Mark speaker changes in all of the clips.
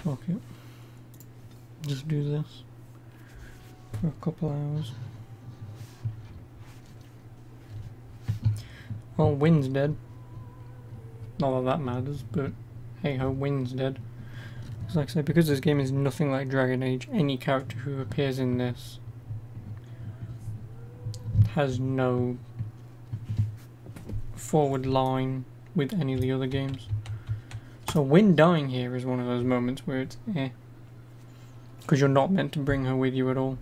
Speaker 1: Fuck it. Just do this for a couple hours. Well, Wynn's dead. Not that that matters, but hey ho, Wynn's dead. Because like I said, because this game is nothing like Dragon Age, any character who appears in this has no forward line with any of the other games. So Wynn dying here is one of those moments where it's eh. Because you're not meant to bring her with you at all.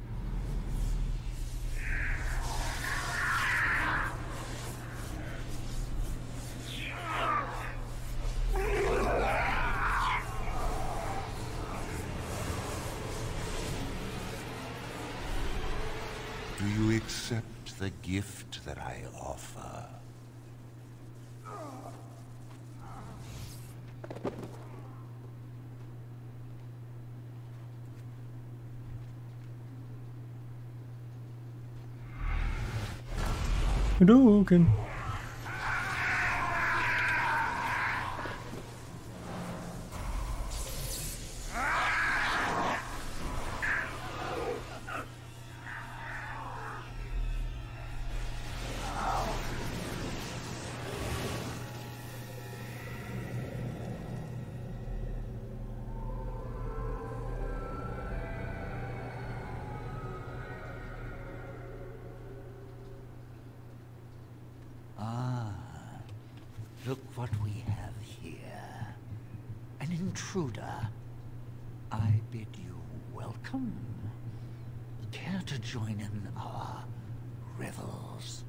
Speaker 2: Do you accept the gift that I offer?
Speaker 1: Hadouken!
Speaker 2: Look what we have here. An intruder. I bid you welcome. Care to join in our revels?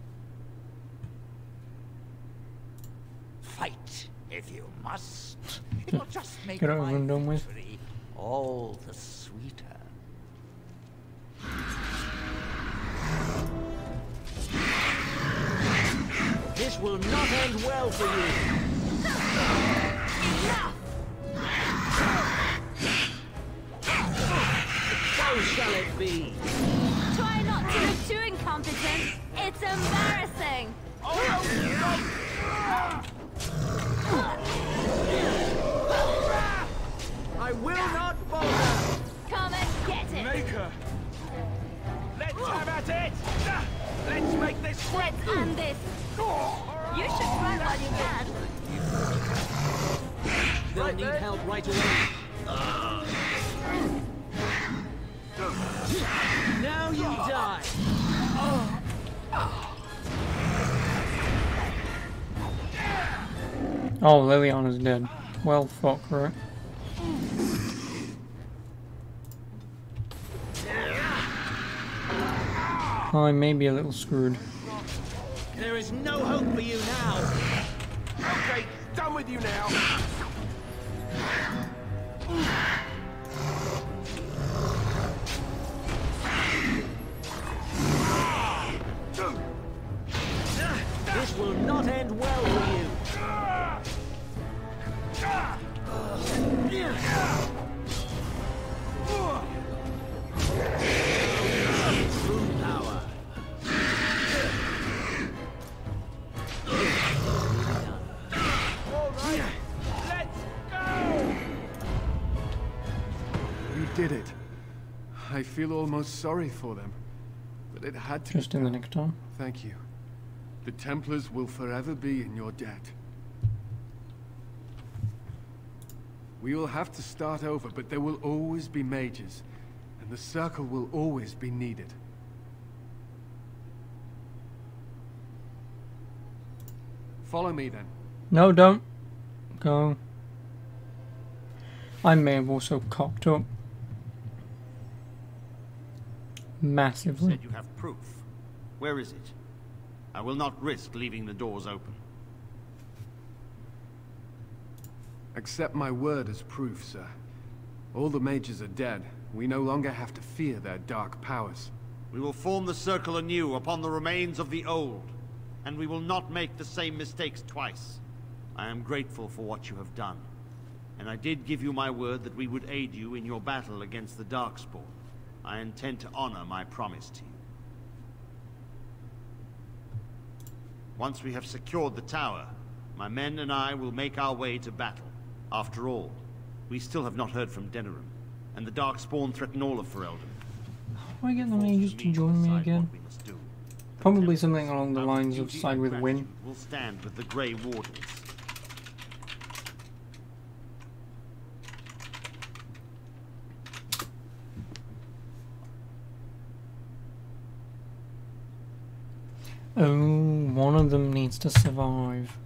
Speaker 2: Fight, if you must. It'll just make
Speaker 1: Get over
Speaker 2: my
Speaker 1: and done with.
Speaker 2: victory all the sweeter. This will not end well for you.
Speaker 3: Enough!
Speaker 2: So shall it be.
Speaker 3: Try not to look too incompetent. It's embarrassing.
Speaker 4: I will not falter!
Speaker 3: Come and get it.
Speaker 4: Maker! Let's have at it! Let's make this quick!
Speaker 3: Let's end this. You should try while you can.
Speaker 4: They'll
Speaker 2: Right
Speaker 4: need
Speaker 2: there.
Speaker 4: help right away. Now you die!
Speaker 1: Oh, Liliana's dead. Well, fuck, right? I may be a little screwed.
Speaker 4: There is no hope for you now! Okay, done with you now!
Speaker 2: This will not end well for you. True power.
Speaker 4: All right, let's go!
Speaker 5: You did it. I feel almost sorry for them. But it had to
Speaker 1: Just
Speaker 5: be
Speaker 1: in the
Speaker 5: done.
Speaker 1: nick of time.
Speaker 5: Thank you. The Templars will forever be in your debt. We will have to start over, but there will always be mages. And the Circle will always be needed. Follow me then.
Speaker 1: No, don't. Go. I may have also cocked up. Massively.
Speaker 6: Said you have proof. Where is it? I will not risk leaving the doors open.
Speaker 5: Accept my word as proof, sir. All the mages are dead. We no longer have to fear their dark powers.
Speaker 6: We will form the circle anew upon the remains of the old, and we will not make the same mistakes twice. I am grateful for what you have done, and I did give you my word that we would aid you in your battle against the Darkspawn. I intend to honor my promise to you. Once we have secured the tower, my men and I will make our way to battle. After all, We still have not heard from Denerim, and the Darkspawn threaten all of Ferelden.
Speaker 1: Why get the mages to join me again? Probably something along the lines of side with Wynne.
Speaker 6: We'll stand with the Grey Wardens.
Speaker 1: Oh, one of them needs to survive.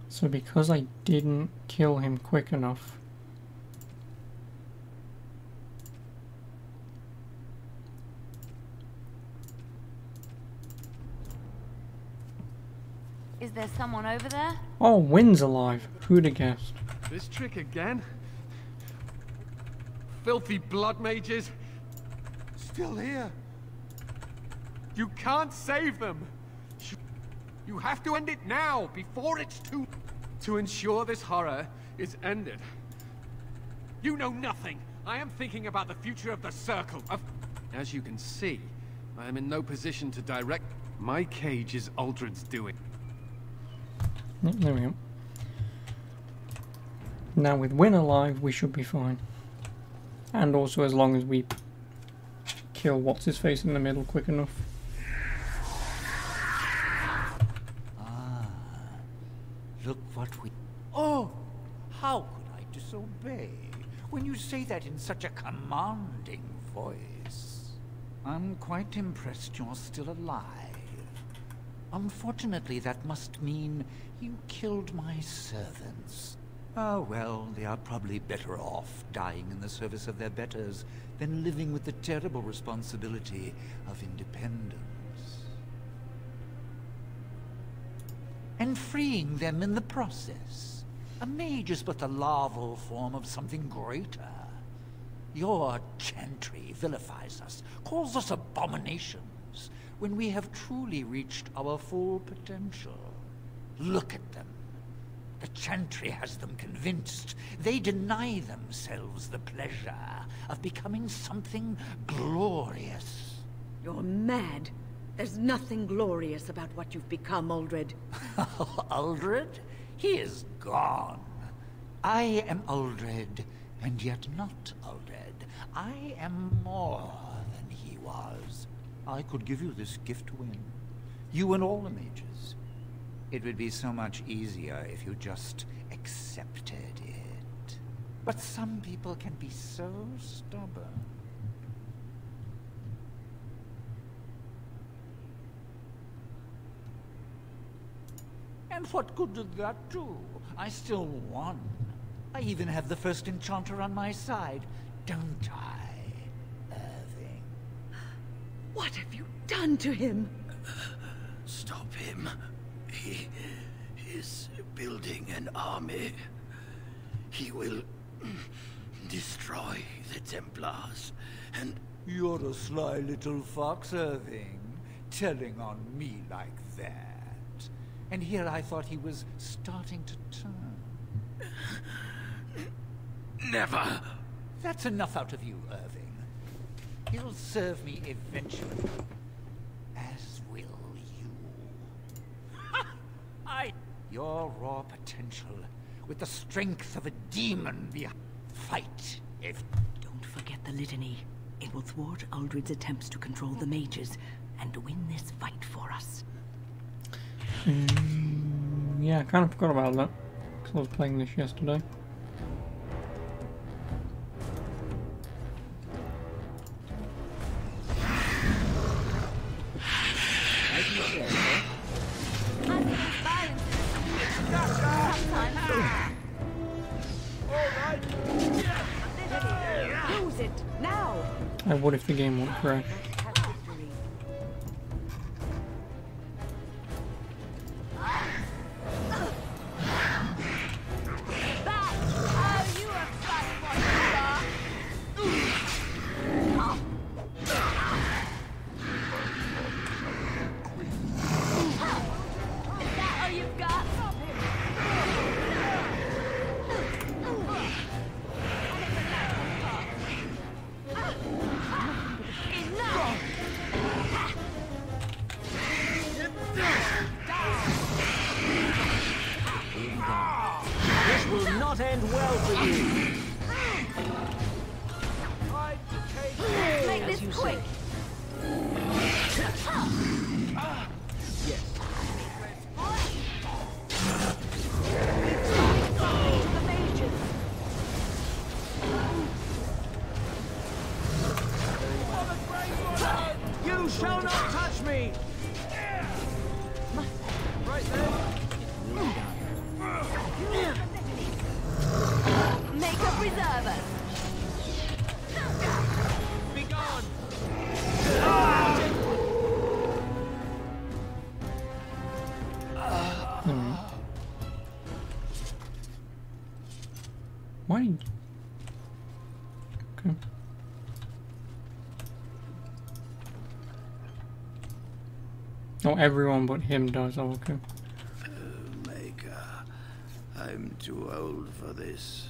Speaker 1: So because I didn't kill him quick enough,
Speaker 3: Is there someone over there?
Speaker 1: oh, Wynne's alive. Who'd have guessed?
Speaker 5: This trick again? Filthy blood mages! Still here! You can't save them! You have to end it now, before it's too... To ensure this horror is ended. You know nothing! I am thinking about the future of the Circle. As you can see, I am in no position to direct... My cage is Uldred's doing.
Speaker 1: Yep, there we go. Now with Wynne alive, we should be fine. And also as long as we kill what's-his-face in the middle quick enough.
Speaker 7: Ah, look what we... Oh, how could I disobey when you say that in such a commanding voice? I'm quite impressed you're still alive. Unfortunately, that must mean you killed my servants. Oh, well, they are probably better off dying in the service of their betters than living with the terrible responsibility of independence. And freeing them in the process. A mage is but the larval form of something greater. Your chantry vilifies us, calls us abominations, when we have truly reached our full potential. Look at them. The chantry has them convinced. They deny themselves the pleasure of becoming something glorious.
Speaker 8: You're mad. There's nothing glorious about what you've become, Uldred.
Speaker 7: Uldred? He is gone. I am Uldred, and yet not Uldred. I am more than he was. I could give you this gift, Wynne. You and all the mages. It would be so much easier if you just accepted it. But some people can be so stubborn. And what good did that do? I still won. I even have the first enchanter on my side, don't I, Irving?
Speaker 8: What have you done to him?
Speaker 9: Stop him. He is building an army. He will destroy the Templars, and...
Speaker 7: You're a sly little fox, Irving, telling on me like that. And here I thought he was starting to turn.
Speaker 9: Never!
Speaker 7: That's enough out of you, Irving. He'll serve me eventually. As will you. Your raw potential, with the strength of a demon behind. Fight, if...
Speaker 8: Don't forget the litany. It will thwart Uldred's attempts to control the mages, and win this fight for us.
Speaker 1: Yeah, I kind of forgot about that, because I was playing this yesterday.
Speaker 8: Use it now.
Speaker 1: I would if the game won't crash.
Speaker 4: not end well for you.
Speaker 3: Make this quick.
Speaker 4: Yes. You shall not touch me! Right there.
Speaker 3: Make a preserver.
Speaker 4: Be gone!
Speaker 1: Why? Okay. Oh, everyone but him does. Oh, okay.
Speaker 9: Maker, I'm too old for this.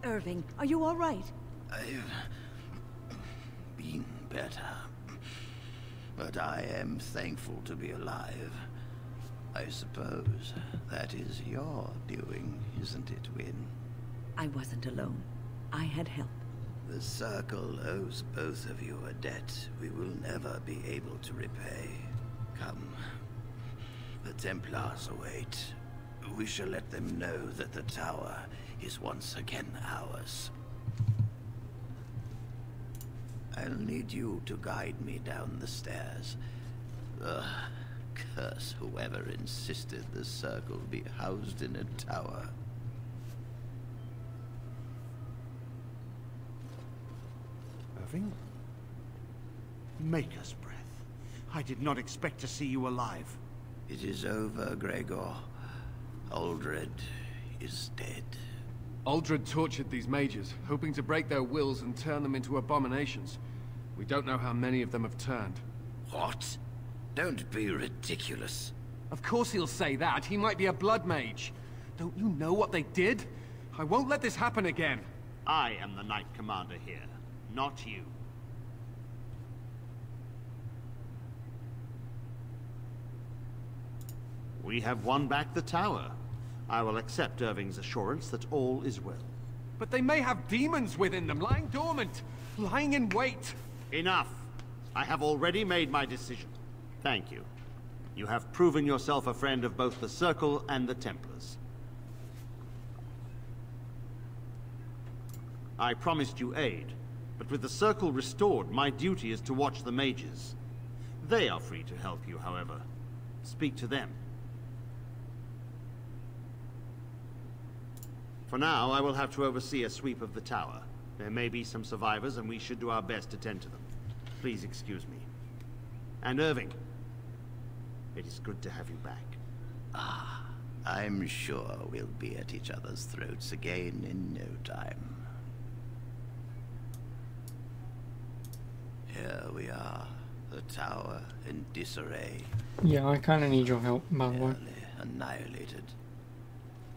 Speaker 8: Irving, are you all right?
Speaker 9: I've been better. But I am thankful to be alive. I suppose that is your doing, isn't it, Wynne?
Speaker 8: I wasn't alone. I had help.
Speaker 9: The Circle owes both of you a debt we will never be able to repay. Come. The Templars await. We shall let them know that the tower is once again ours. I'll need you to guide me down the stairs. Curse whoever insisted the Circle be housed in a tower.
Speaker 6: Irving? Maker's breath. I did not expect to see you alive.
Speaker 9: It is over, Gregor. Uldred is dead.
Speaker 5: Uldred tortured these mages, hoping to break their wills and turn them into abominations. We don't know how many of them have turned.
Speaker 9: What? Don't be ridiculous.
Speaker 5: Of course he'll say that. He might be a blood mage. Don't you know what they did? I won't let this happen again.
Speaker 6: I am the Knight Commander here, not you. We have won back the tower. I will accept Irving's assurance that all is well.
Speaker 5: But they may have demons within them, lying dormant, lying in wait.
Speaker 6: Enough. I have already made my decision. Thank you. You have proven yourself a friend of both the Circle and the Templars. I promised you aid, but with the Circle restored, my duty is to watch the mages. They are free to help you, however. Speak to them. For now, I will have to oversee a sweep of the tower. There may be some survivors, and we should do our best to tend to them. Please excuse me. And Irving, it is good to have you back.
Speaker 9: Ah, I'm sure we'll be at each other's throats again in no time. Here we are, the tower in disarray.
Speaker 1: Yeah, I kind of need your help, by the way.
Speaker 9: Nearly annihilated.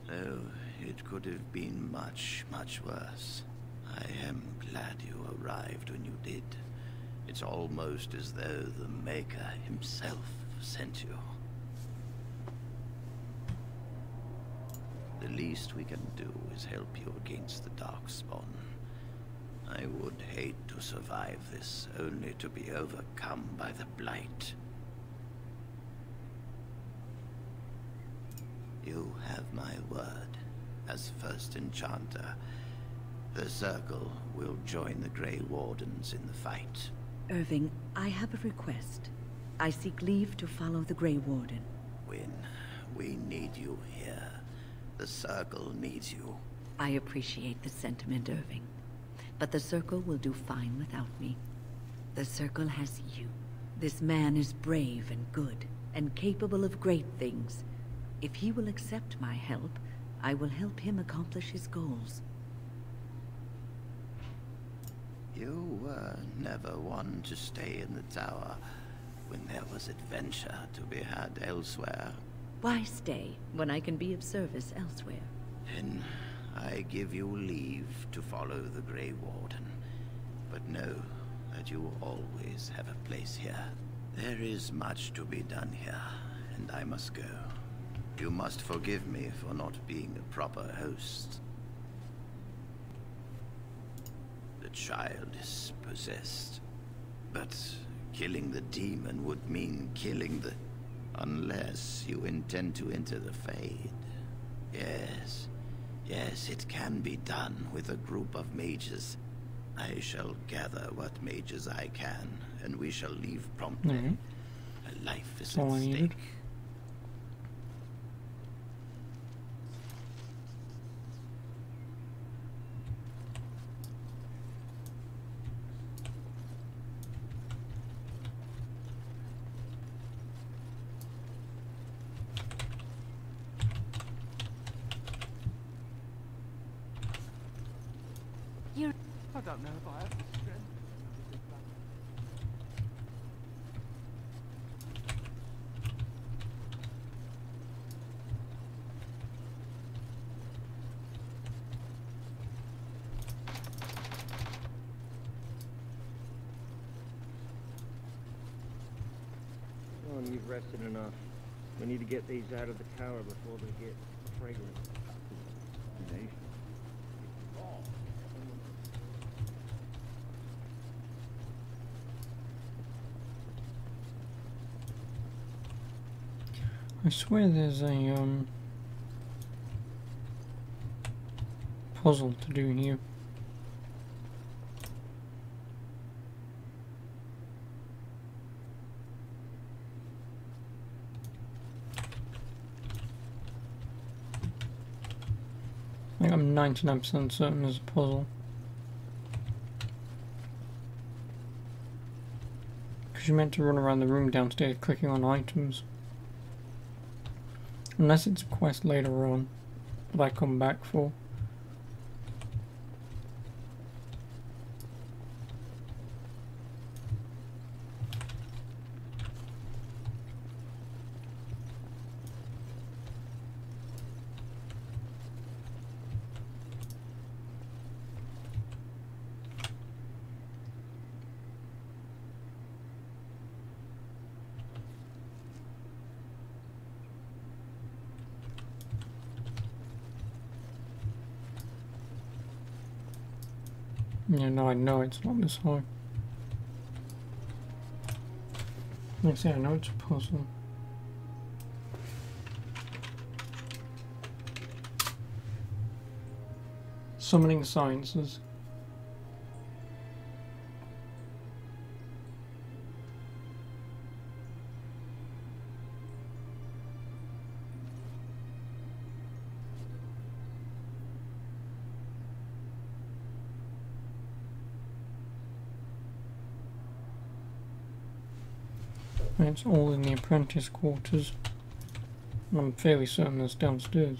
Speaker 9: Though it could have been much, much worse. I am glad you arrived when you did. It's almost as though the Maker himself sent you. The least we can do is help you against the Darkspawn. I would hate to survive this, only to be overcome by the Blight. You have my word. As first enchanter, the Circle will join the Grey Wardens in the fight.
Speaker 8: Irving, I have a request. I seek leave to follow the Grey Warden.
Speaker 9: Wynne, we need you here. The Circle needs you.
Speaker 8: I appreciate the sentiment, Irving. But the Circle will do fine without me. The Circle has you. This man is brave and good, and capable of great things. If he will accept my help, I will help him accomplish his goals.
Speaker 9: You were never one to stay in the tower when there was adventure to be had elsewhere.
Speaker 8: Why stay when I can be of service elsewhere?
Speaker 9: Then I give you leave to follow the Grey Warden. But know that you always have a place here. There is much to be done here, and I must go. You must forgive me for not being a proper host. child is possessed. But killing the demon would mean killing the... Unless you intend to enter the Fade. Yes. Yes, it can be done with a group of mages. I shall gather what mages I can, and we shall leave promptly. A life is at stake.
Speaker 5: I don't know if I have the strength.
Speaker 10: Oh, you've rested enough. We need to get these out of the tower before they get fragrant.
Speaker 1: I swear there's a puzzle to do here. I think I'm 99% certain there's a puzzle. Because you're meant to run around the room downstairs clicking on items. Unless it's a quest later on that I come back for. Yeah, no, I know it's not this high. Like I say, I know it's a puzzle. Summoning sciences. It's all in the apprentice quarters. I'm fairly certain it's downstairs.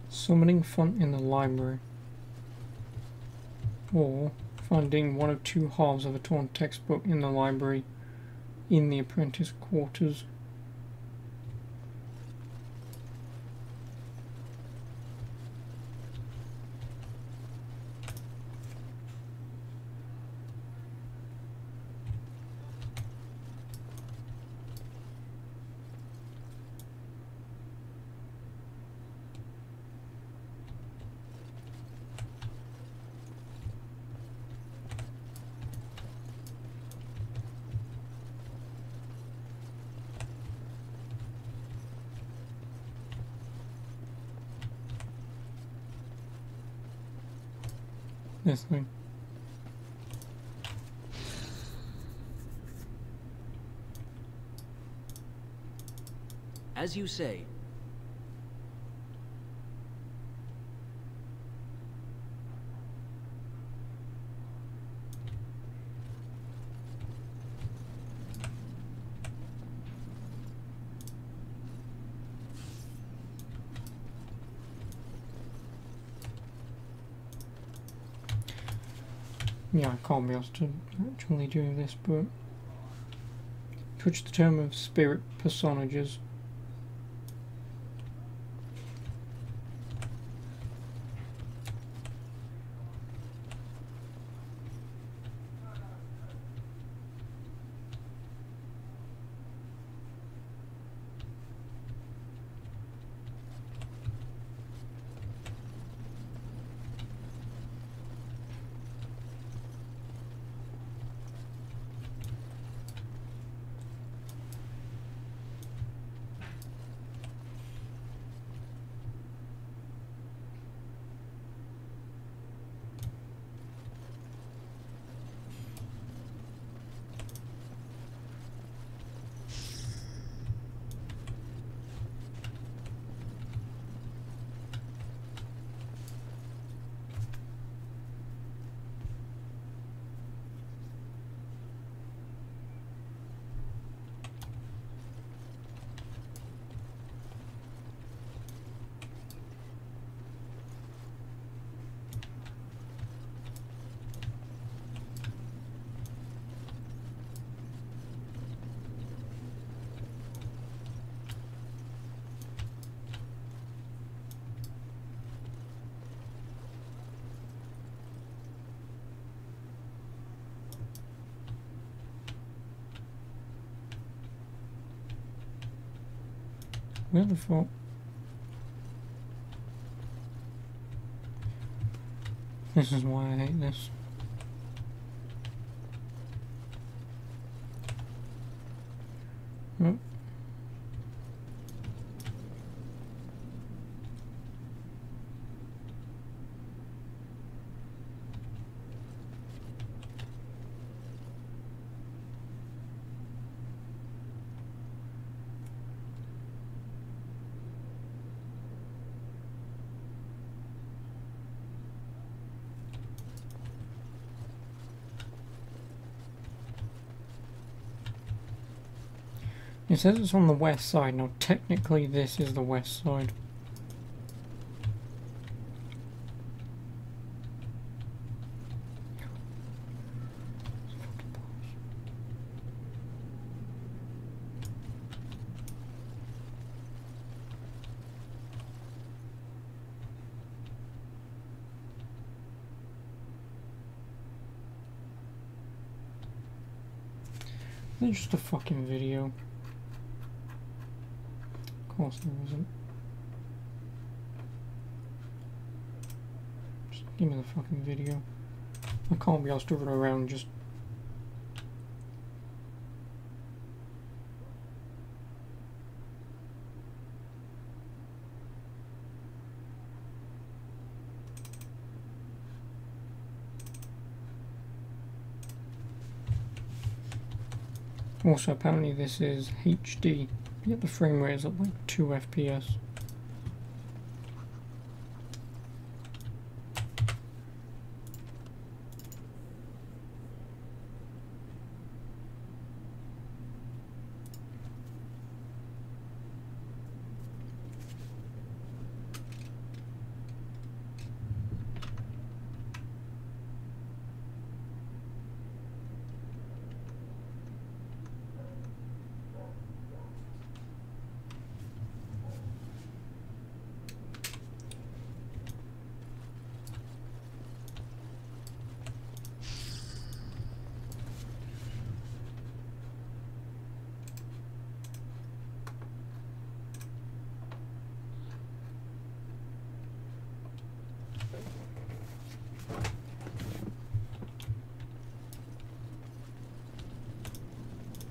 Speaker 1: Summoning font in the library. Or finding one of two halves of a torn textbook in the library in the apprentice quarters. This thing.
Speaker 11: As you say.
Speaker 1: Yeah, I can't be asked to actually do this, but switch the term of spirit personages. Where the fuck? This is why I hate this. Oh. It says it's on the west side. Now technically this is the west side. It's just a fucking video. Of course there isn't. Just give me the fucking video. I can't be asked to run around just... Also apparently this is HD. Yet the frame rate is at like 2 FPS.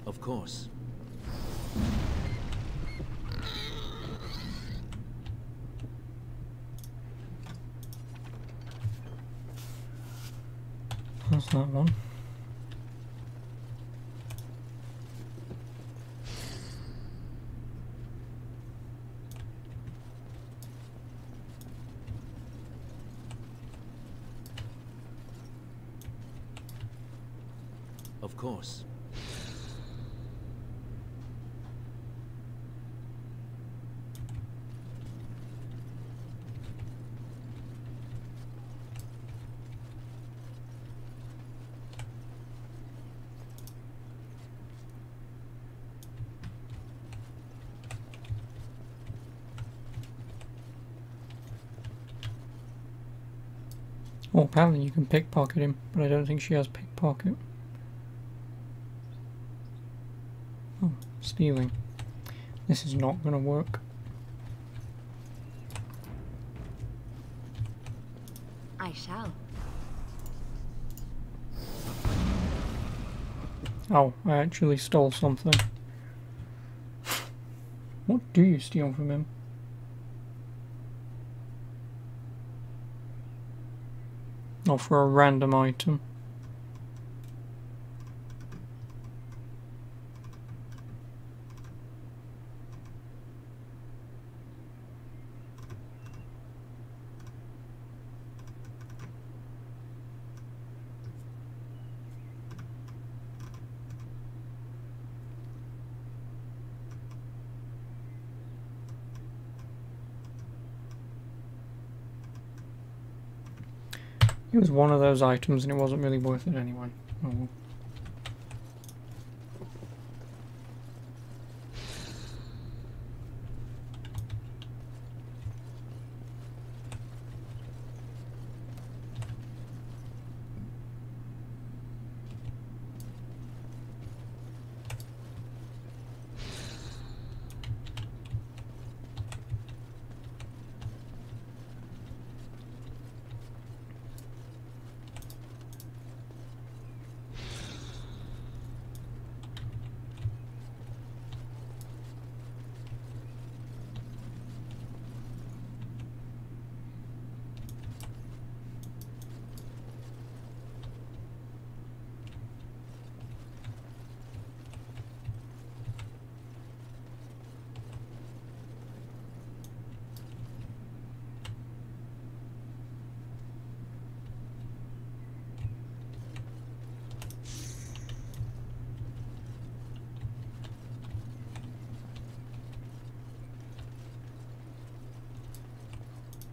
Speaker 11: Of course.
Speaker 1: That's that one.
Speaker 11: Of course.
Speaker 1: Well, apparently you can pickpocket him, but I don't think she has pickpocket. Oh, stealing. This is not gonna work.
Speaker 8: I shall.
Speaker 1: Oh, I actually stole something. What do you steal from him? Oh, for a random item. It was one of those items and it wasn't really worth it anyway. Oh well.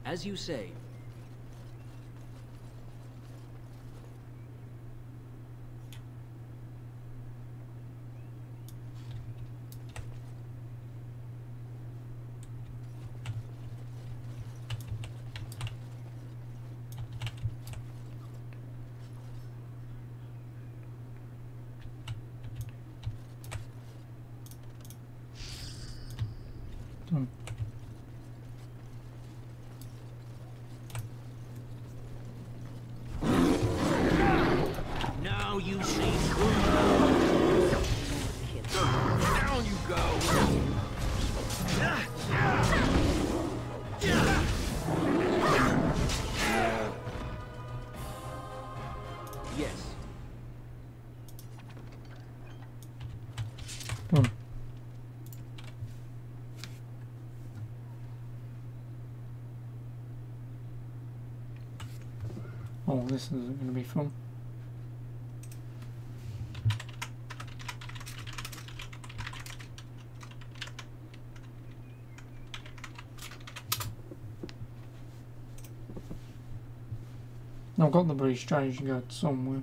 Speaker 11: As you say.
Speaker 1: Done.
Speaker 6: Now you see through.
Speaker 4: Down you go!
Speaker 11: Yes.
Speaker 1: Done. Oh, this is going to be fun. I've got the British strategy guide somewhere.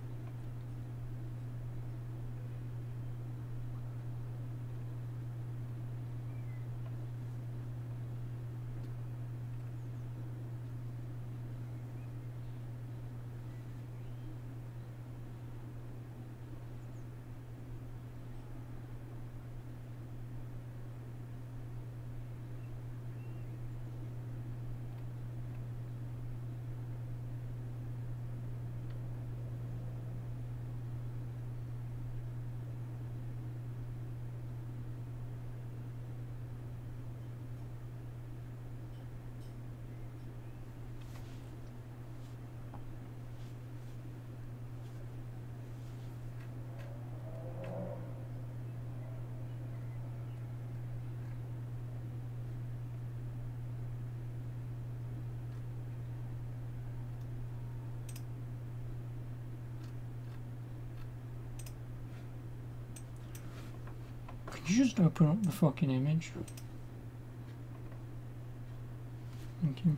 Speaker 1: Could you just open up the fucking image? Thank you.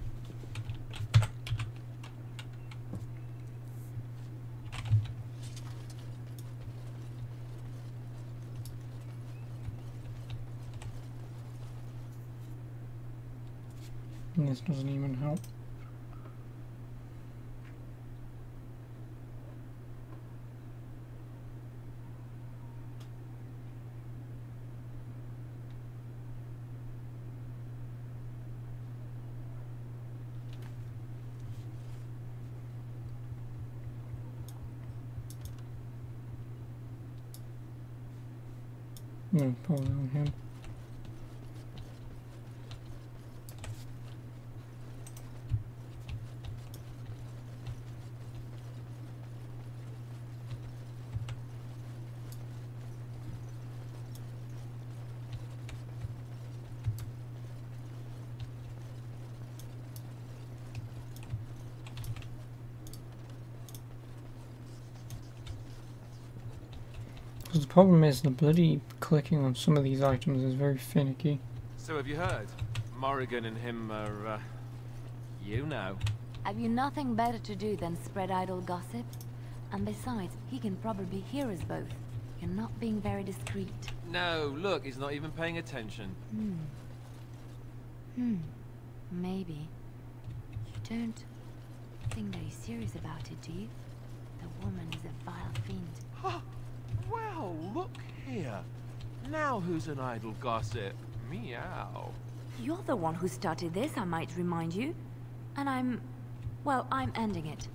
Speaker 1: And this doesn't even help. I'm gonna pull it on him. Because the problem is the bloody clicking on some of these items is very finicky.
Speaker 5: So have you heard? Morrigan and him are, you know.
Speaker 3: Have you nothing better to do than spread idle gossip? And besides, he can probably hear us both. You're not being very discreet.
Speaker 5: No, look, he's not even paying attention.
Speaker 3: Maybe. You don't think that he's serious about it, do you? The woman is a vile fiend.
Speaker 5: Well, look here. Now who's an idle gossip? Meow.
Speaker 3: You're the one who started this, I might remind you. And I'm ending it.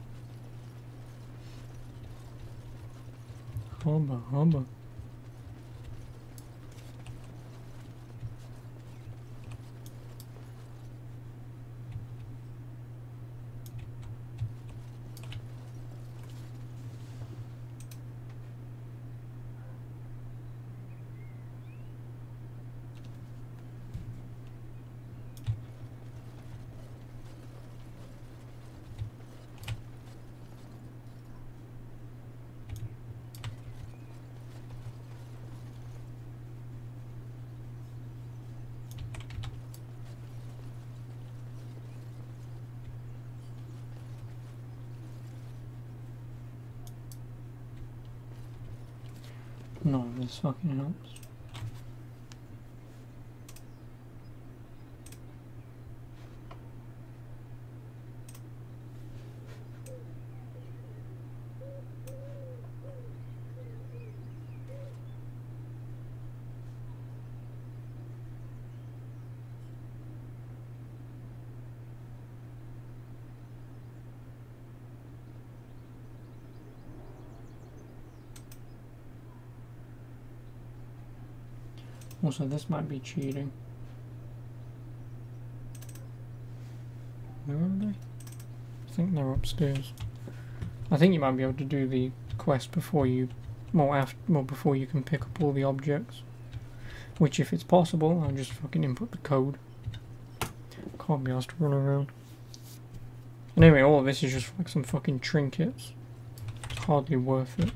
Speaker 1: Hubba hubba. None of this fucking helps. Also, this might be cheating. Where are they? I think they're upstairs. I think you might be able to do the quest before you, before you can pick up all the objects. Which, if it's possible, I'll just fucking input the code. Can't be asked to run around. And anyway, all of this is just like some fucking trinkets. It's hardly worth it.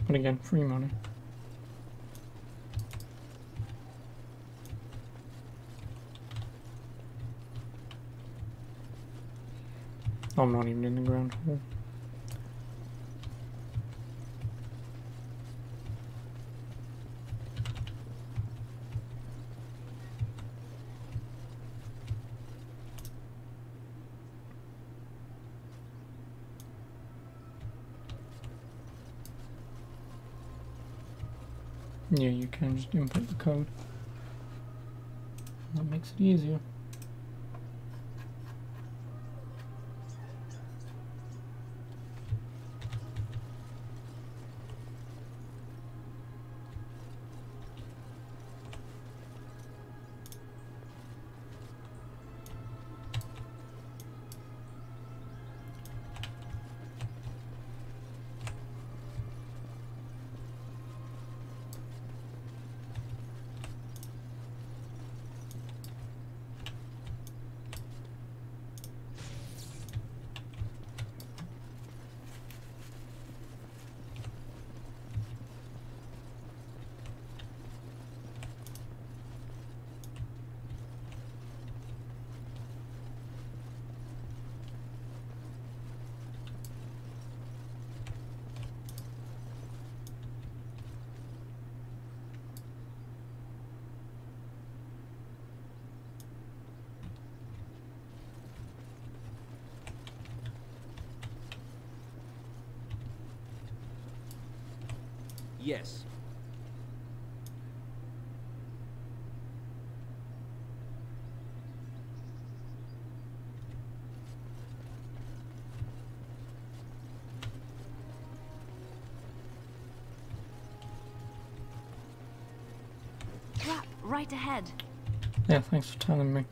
Speaker 1: But again, free money. I'm not even in the ground hall. Yeah, you can just input the code. That makes it easier.
Speaker 11: Yes.
Speaker 3: Trap right ahead.
Speaker 1: Yeah, thanks for telling me.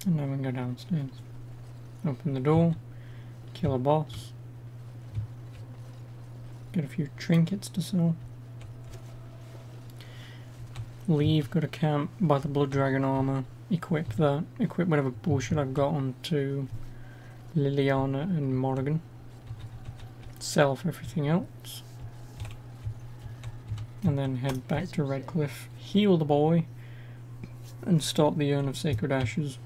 Speaker 1: And then we can go downstairs. Open the door, kill a boss, get a few trinkets to sell, leave, go to camp, buy the blood dragon armor, equip that, equip whatever bullshit I've got onto Liliana and Morrigan, sell for everything else, and then head back to Redcliffe, heal the boy, and start the Urn of Sacred Ashes.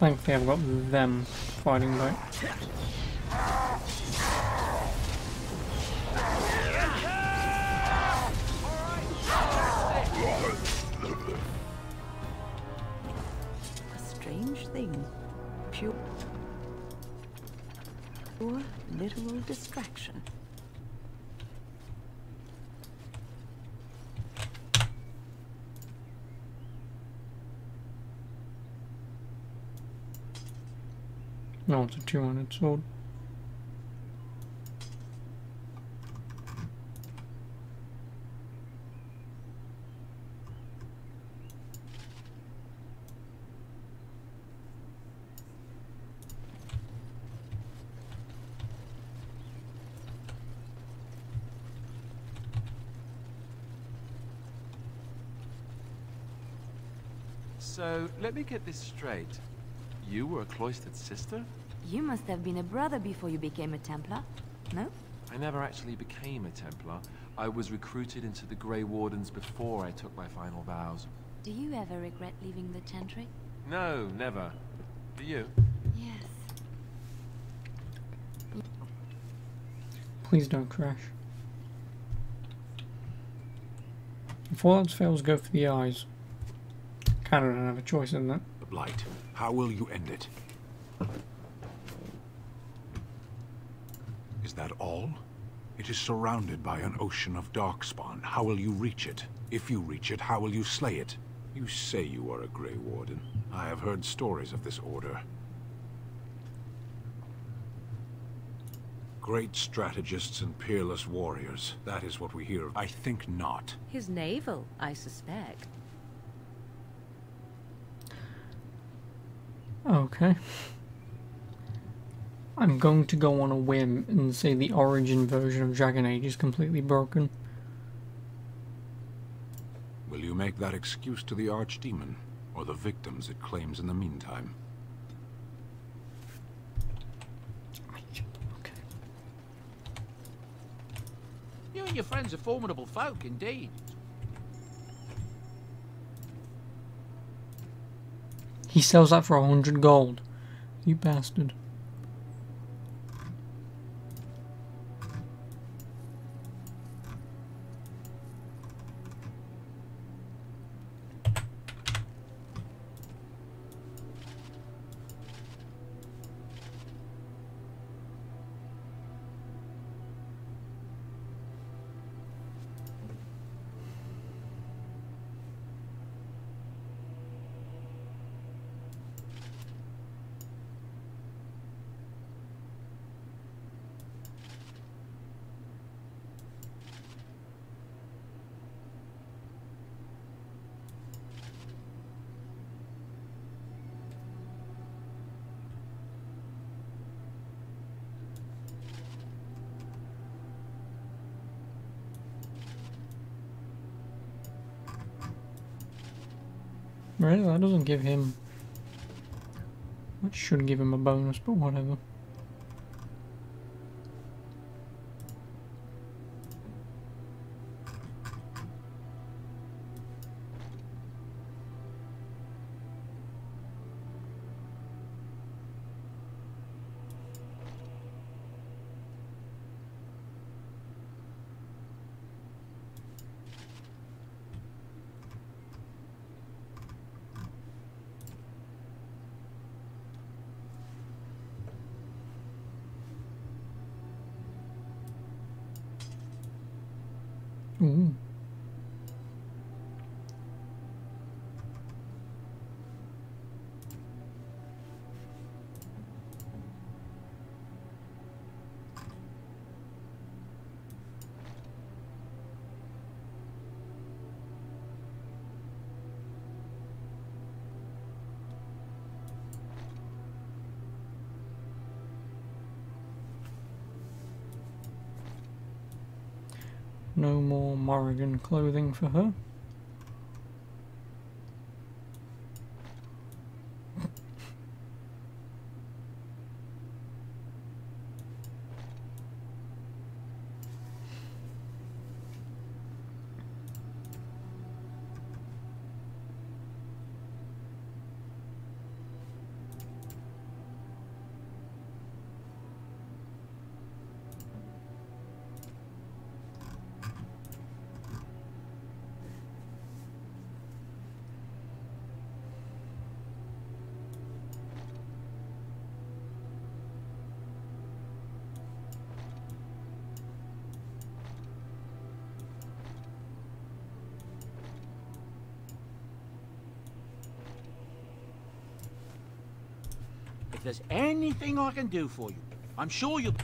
Speaker 1: Thankfully I've got them fighting back.
Speaker 8: A strange thing. Pure literal distraction.
Speaker 1: No, it's a 200 sword.
Speaker 12: So, let me get this straight. You were a cloistered sister?
Speaker 3: You must have been a brother before you became a Templar, no?
Speaker 12: I never actually became a Templar. I was recruited into the Grey Wardens before I took my final vows.
Speaker 3: Do you ever regret leaving the Chantry?
Speaker 12: No, never. Do you?
Speaker 3: Yes.
Speaker 1: Please don't crash. If all else fails, go for the eyes. Kinda don't have a choice in that.
Speaker 13: The Blight. How will you end it? Is that all? It is surrounded by an ocean of darkspawn. How will you reach it? If you reach it, how will you slay it? You say you are a Grey Warden. I have heard stories of this order. Great strategists and peerless warriors. That is what we hear. I think not.
Speaker 8: His navel, I suspect.
Speaker 1: Okay. I'm going to go on a whim and say the origin version of Dragon Age is completely broken.
Speaker 13: Will you make that excuse to the Archdemon, or the victims it claims in the meantime?
Speaker 1: Okay.
Speaker 7: You and your friends are formidable folk, indeed.
Speaker 1: He sells that for 100 gold. You bastard. Really? That doesn't give him... That should give him a bonus, but whatever. Ooh. No more Morrigan clothing for her.
Speaker 14: there's anything I can do for you, I'm sure you'll...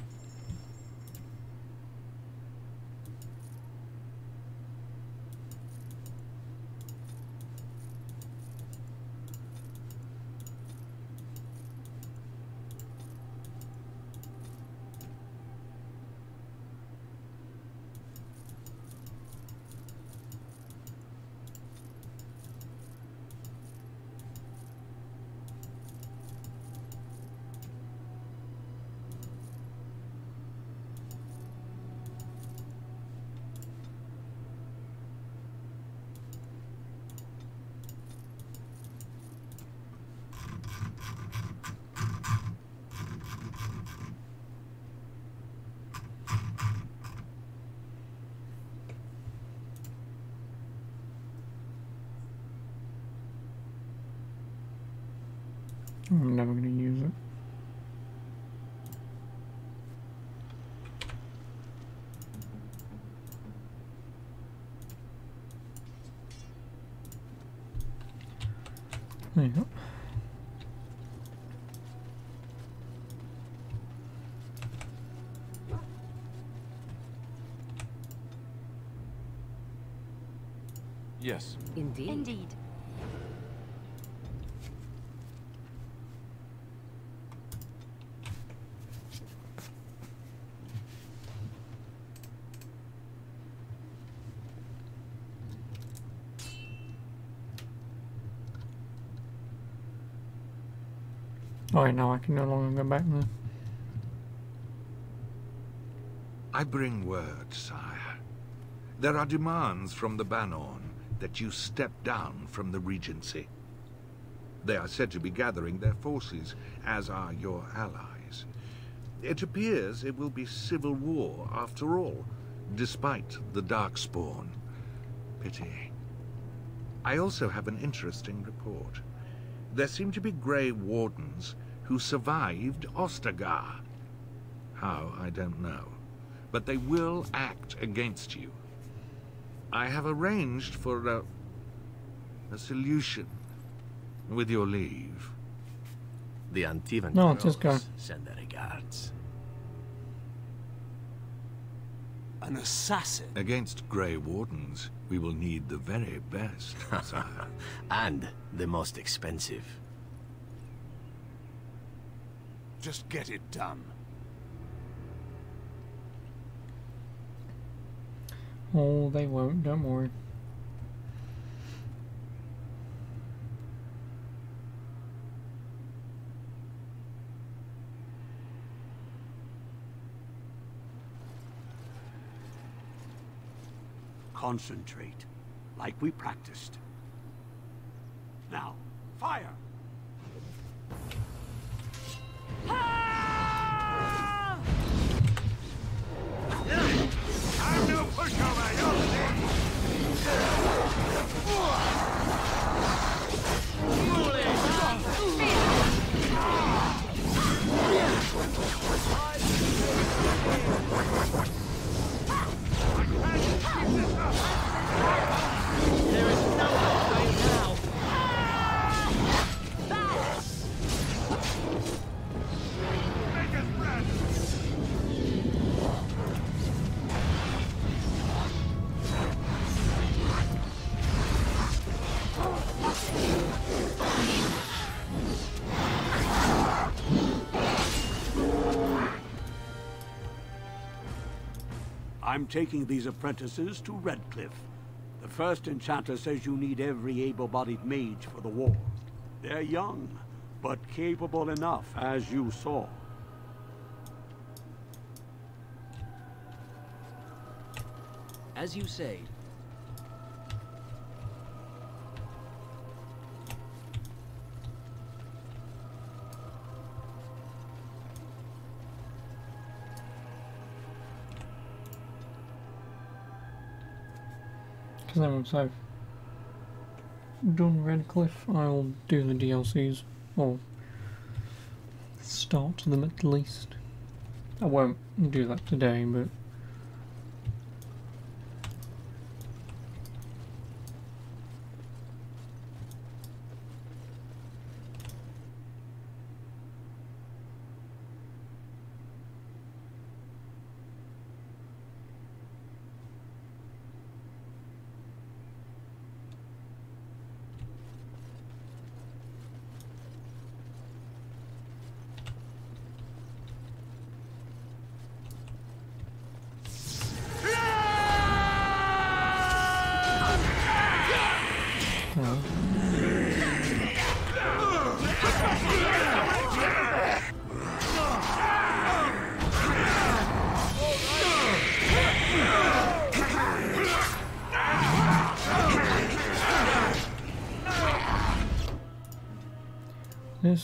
Speaker 1: I'm never going to use it. There you go.
Speaker 12: Yes.
Speaker 3: Indeed. Indeed.
Speaker 1: Alright, now I can no longer go back there.
Speaker 13: I bring word, sire. There are demands from the Bannorn that you step down from the Regency. They are said to be gathering their forces, as are your allies. It appears it will be civil war after all, despite the Darkspawn. Pity. I also have an interesting report. There seem to be Grey Wardens who survived Ostagar. How, I don't know. But they will act against you. I have arranged for a solution, with your leave.
Speaker 15: The Antivan
Speaker 1: No, just go.
Speaker 15: send their regards.
Speaker 4: An assassin?
Speaker 13: Against Grey Wardens, we will need the very best, sire.
Speaker 15: And the most expensive.
Speaker 4: Just get it done.
Speaker 1: Oh, they won't, don't worry.
Speaker 4: Concentrate, like we practiced. Now, fire! I'm no pushover, There is no hope for you now. Make us bread. I'm taking these apprentices to Redcliffe. The first enchanter says you need every able-bodied mage for the war. They're young, but capable enough, as you saw.
Speaker 11: As you say.
Speaker 1: Because then once I've done Redcliffe, I'll do the DLCs, or start them at least. I won't do that today, but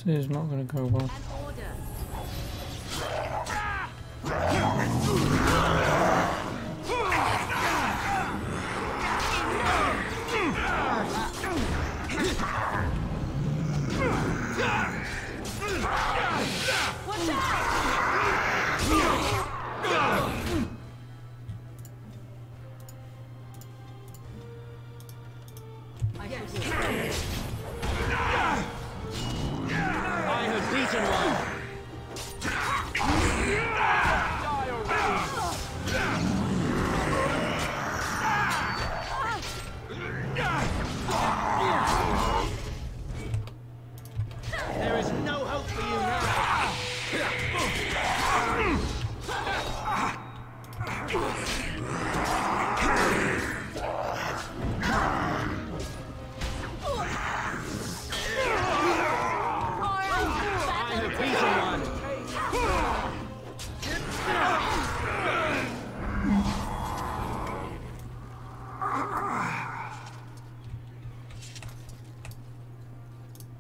Speaker 1: This is not going to go well.
Speaker 14: I have beaten one. There is no hope for you I have beaten one.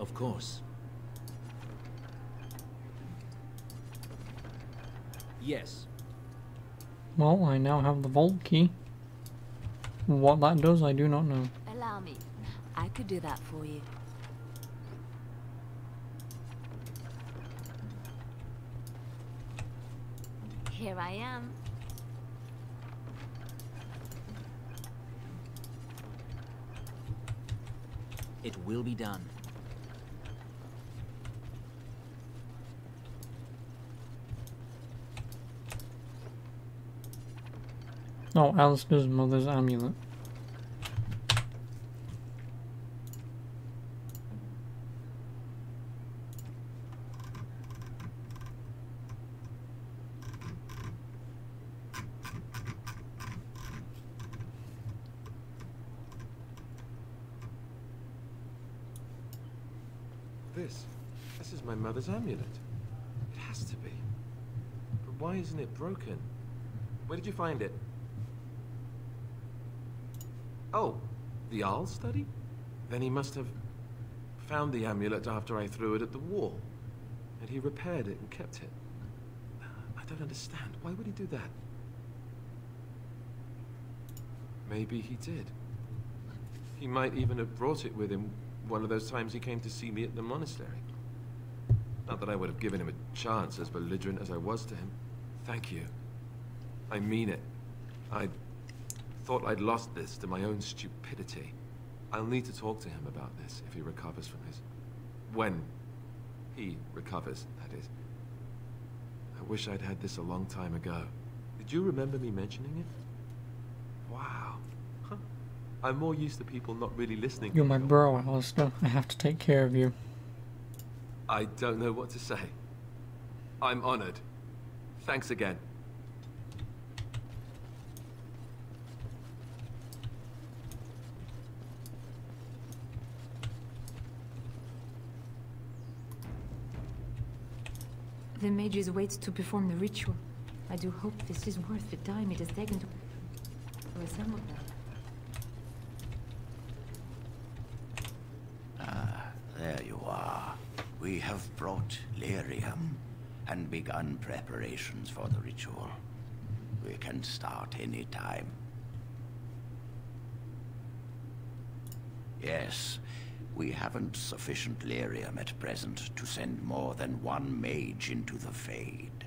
Speaker 11: Of course. Yes.
Speaker 1: Well, I now have the vault key. What that does, I do not know.
Speaker 3: Allow me. I could do that for you. Here I am.
Speaker 11: It will be done.
Speaker 1: Oh, Alistair's mother's amulet.
Speaker 12: This is my mother's amulet. It has to be. But why isn't it broken? Where did you find it? Oh, the Arl study? Then he must have found the amulet after I threw it at the wall. And he repaired it and kept it. I don't understand. Why would he do that? Maybe he did. He might even have brought it with him one of those times he came to see me at the monastery. Not that I would have given him a chance, as belligerent as I was to him. Thank you. I mean it. I thought I'd lost this to my own stupidity. I'll need to talk to him about this if he recovers from his... When he recovers, that is. I wish I'd had this a long time ago. Did you remember me mentioning it? Wow. Huh. I'm more used to people not really listening.
Speaker 1: You're my bro, Alistair. I have to take care of you.
Speaker 12: I don't know what to say. I'm honored. Thanks again.
Speaker 16: The mages wait to perform the ritual. I do hope this is worth the time it has taken to assemble them.
Speaker 9: Ah, there you are. We have brought lyrium and begun preparations for the ritual. We can start any time. Yes, we haven't sufficient lyrium at present to send more than one mage into the Fade.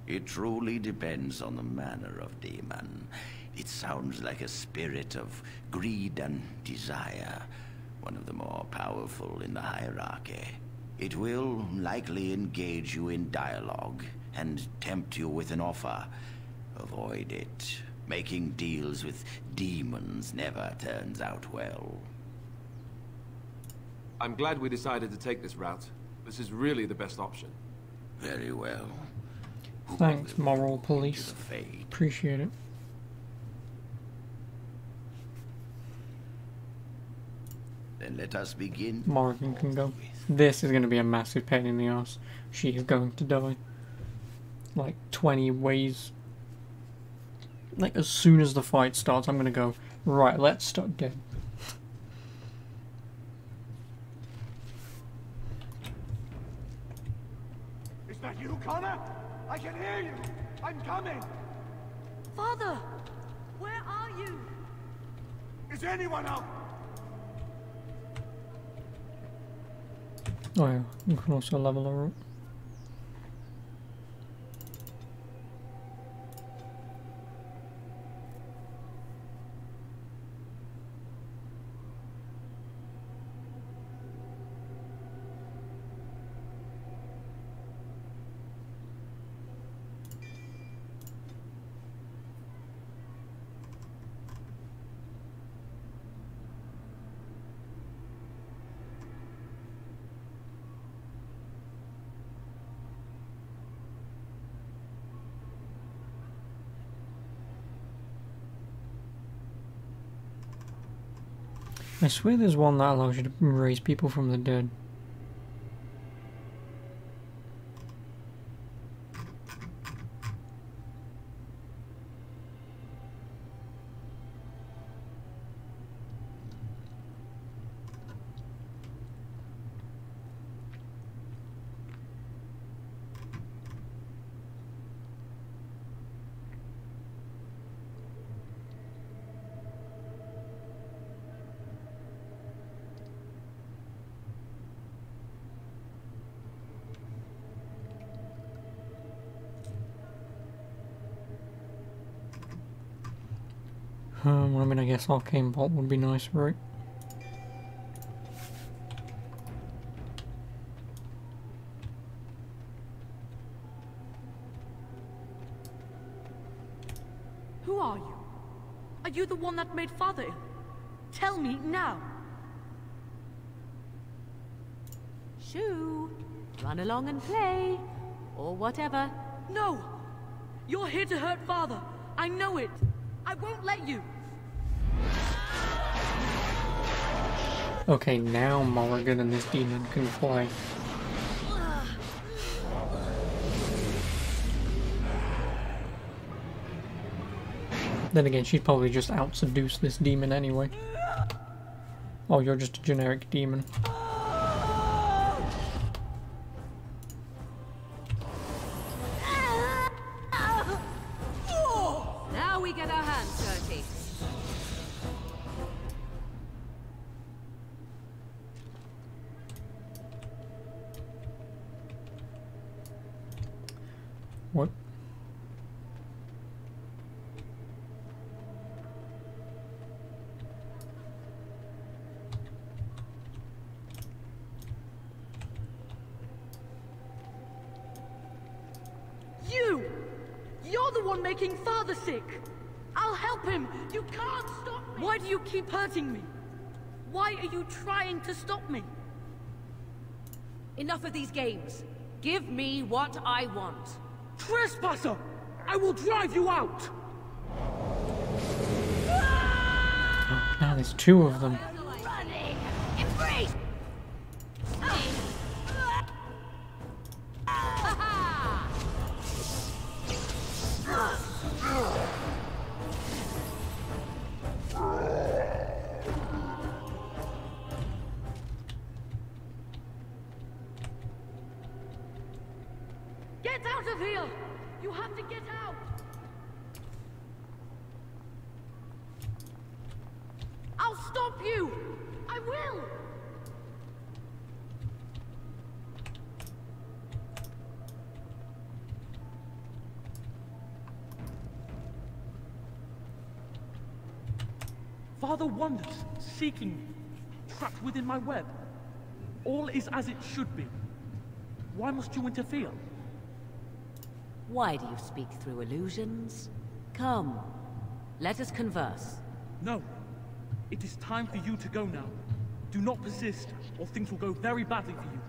Speaker 9: It truly depends on the manner of demon. It sounds like a spirit of greed and desire, one of the more powerful in the hierarchy. It will likely engage you in dialogue and tempt you with an offer. Avoid it. Making deals with demons never turns out well.
Speaker 12: I'm glad we decided to take this route. This is really the best option.
Speaker 9: Very well.
Speaker 1: Thanks, moral police. Appreciate it.
Speaker 9: Then let us begin.
Speaker 1: Morrigan can go. This is going to be a massive pain in the ass. She is going to die. Like 20 ways. Like as soon as the fight starts, I'm going to go, right, let's start dead.
Speaker 4: that you, Connor? I can hear you! I'm coming!
Speaker 17: Father! Where are you?
Speaker 4: Is anyone up?
Speaker 1: Oh yeah, you can also level her up. I swear there's one that allows you to raise people from the dead. I mean, I guess Arcane Bolt would be nice, right?
Speaker 17: Who are you? Are you the one that made Father ill? Tell me now!
Speaker 3: Shoo! Run along and play, or whatever.
Speaker 17: No! You're here to hurt Father. I know it. I won't let you.
Speaker 1: Okay, now Morrigan and this demon can play. Then again, she'd probably just out-seduce this demon anyway. Oh, you're just a generic demon.
Speaker 3: Now we get our hands dirty.
Speaker 1: What?
Speaker 17: You're the one making Father sick! I'll help him! You can't stop me! Why do you keep hurting me? Why are you trying to stop me?
Speaker 3: Enough of these games. Give me what I want.
Speaker 17: Trespasser! I will drive you out!
Speaker 1: Oh, now there's two of them.
Speaker 3: Running! Embrace!
Speaker 17: Get out of here! You have to get out! I'll stop you! I will!
Speaker 18: Father wanders, seeking me, trapped within my web. All is as it should be. Why must you interfere?
Speaker 3: Why do you speak through illusions? Come, let us converse.
Speaker 18: No. It is time for you to go now. Do not persist, or things will go very badly for you.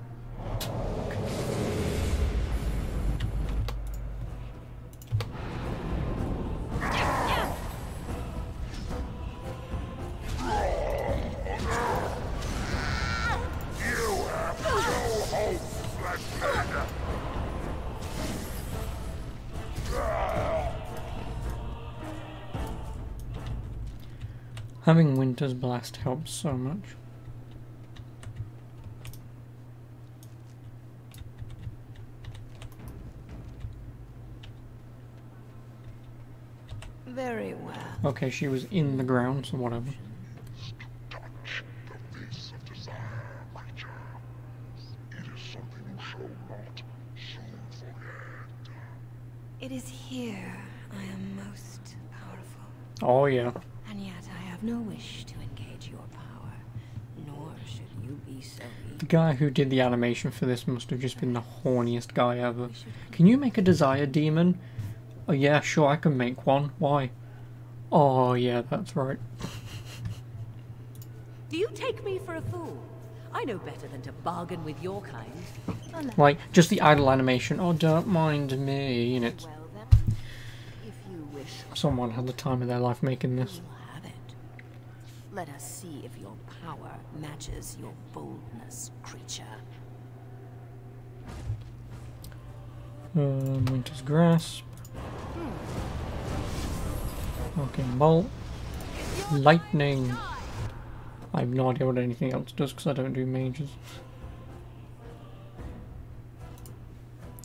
Speaker 1: Having Winter's Blast helps so much.
Speaker 3: Very well.
Speaker 1: Okay, she was in the ground, so whatever.
Speaker 3: It is here I am most powerful.
Speaker 1: Oh yeah.
Speaker 3: And yet I have no wish to engage your power, nor should you be so eager.
Speaker 1: The guy who did the animation for this must have just been the horniest guy ever. Can you make a desire demon? Oh yeah, sure, I can make one. Why? Oh yeah, that's right.
Speaker 8: Do you take me for a fool? I know better than to bargain with your kind.
Speaker 1: Like, just the idle animation. Oh, don't mind me. And it's...
Speaker 8: Well then, if you wish,
Speaker 1: Someone had the time of their life making this.
Speaker 3: You'll have it. Let us see if your power matches your boldness, creature.
Speaker 1: Winter's Grasp. Arcane Bolt. Lightning. I have no idea what anything else does because I don't do mages.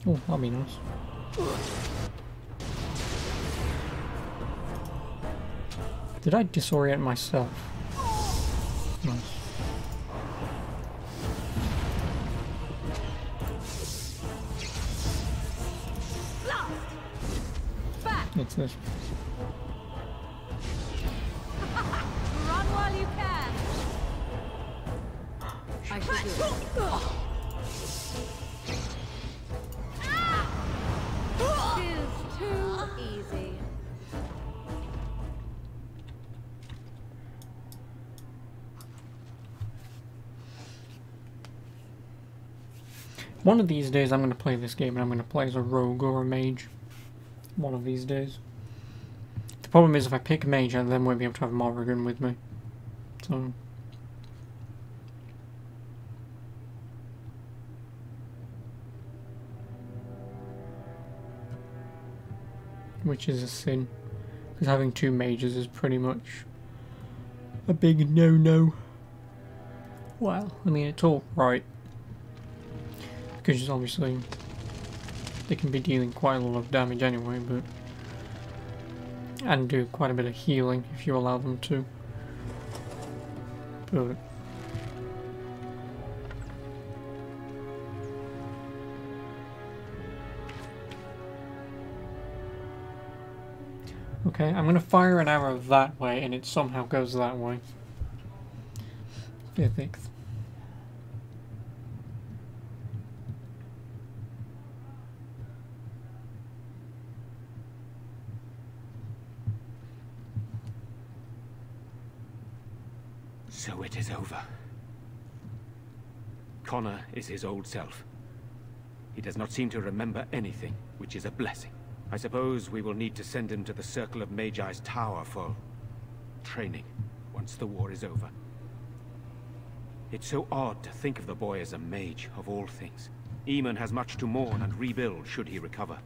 Speaker 1: Oh, that'll be nice. Did I disorient myself? Nice. It's this.
Speaker 3: Run while you can. I should do it.
Speaker 8: Tis too easy.
Speaker 1: One of these days I'm going to play this game and I'm going to play as a rogue or a mage. One of these days. The problem is if I pick a mage I then won't be able to have Morrigan with me. So... which is a sin. Because having two mages is pretty much a big no-no. Well, I mean it's all right. Because obviously they can be dealing quite a lot of damage anyway, but... and do quite a bit of healing if you allow them to. But... okay, I'm going to fire an arrow that way and it somehow goes that way. Perfect.
Speaker 19: So it is over. Connor is his old self. He does not seem to remember anything, which is a blessing. I suppose we will need to send him to the Circle of Magi's tower for training, once the war is over. It's so odd to think of the boy as a mage, of all things. Eamon has much to mourn and rebuild should he recover.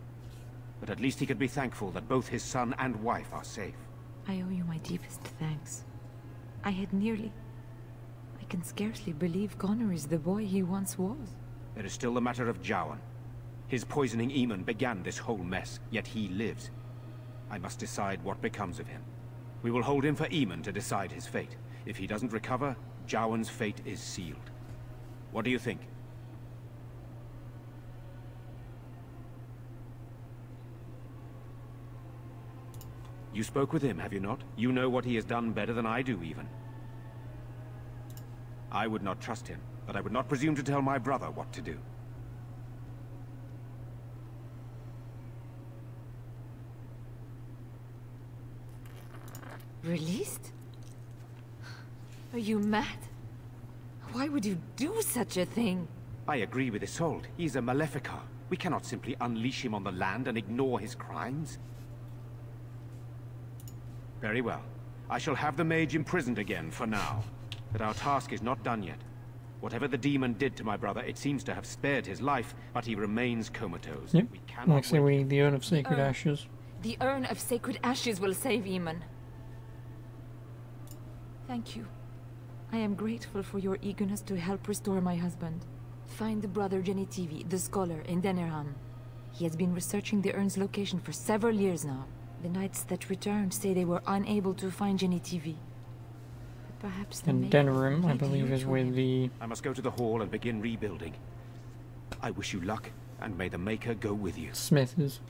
Speaker 19: But at least he could be thankful that both his son and wife are safe.
Speaker 16: I owe you my deepest thanks. I had nearly... I can scarcely believe Connor is the boy he once was.
Speaker 19: There is still the matter of Jowan. His poisoning Eamon began this whole mess, yet he lives. I must decide what becomes of him. We will hold him for Eamon to decide his fate. If he doesn't recover, Jowan's fate is sealed. What do you think? You spoke with him, have you not? You know what he has done better than I do, even. I would not trust him, but I would not presume to tell my brother what to do.
Speaker 16: Released? Are you mad? Why would you do such a thing?
Speaker 19: I agree with Isolde. He's a Maleficar. We cannot simply unleash him on the land and ignore his crimes. Very well. I shall have the mage imprisoned again for now. But our task is not done yet. Whatever the demon did to my brother, it seems to have spared his life, but he remains comatose.
Speaker 1: Yep.
Speaker 19: We cannot
Speaker 1: Like say we need the Urn of Sacred Ashes.
Speaker 16: The Urn of Sacred Ashes will save Eamon. Thank you. I am grateful for your eagerness to help restore my husband. Find Brother Genitivi, the scholar, in Denerham. He has been researching the urn's location for several years now. The knights that returned say they were unable to find Genitivi. But perhaps the
Speaker 1: And Denerim, I believe, is with the...
Speaker 19: I must go to the hall and begin rebuilding. I wish you luck, and may the Maker go with you.
Speaker 1: Smith is.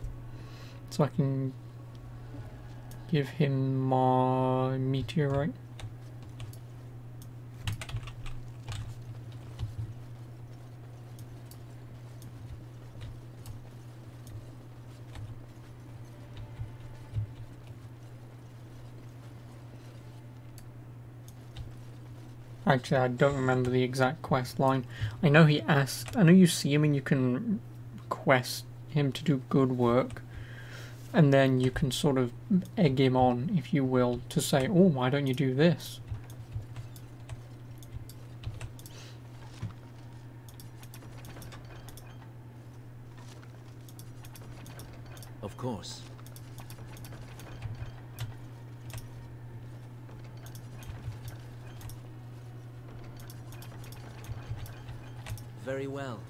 Speaker 1: So I can give him my meteorite. Actually, I don't remember the exact quest line. I know he asked, I know you see him and you can request him to do good work. And then you can sort of egg him on, if you will, to say, oh, why don't you do this?
Speaker 11: Of course. Very well.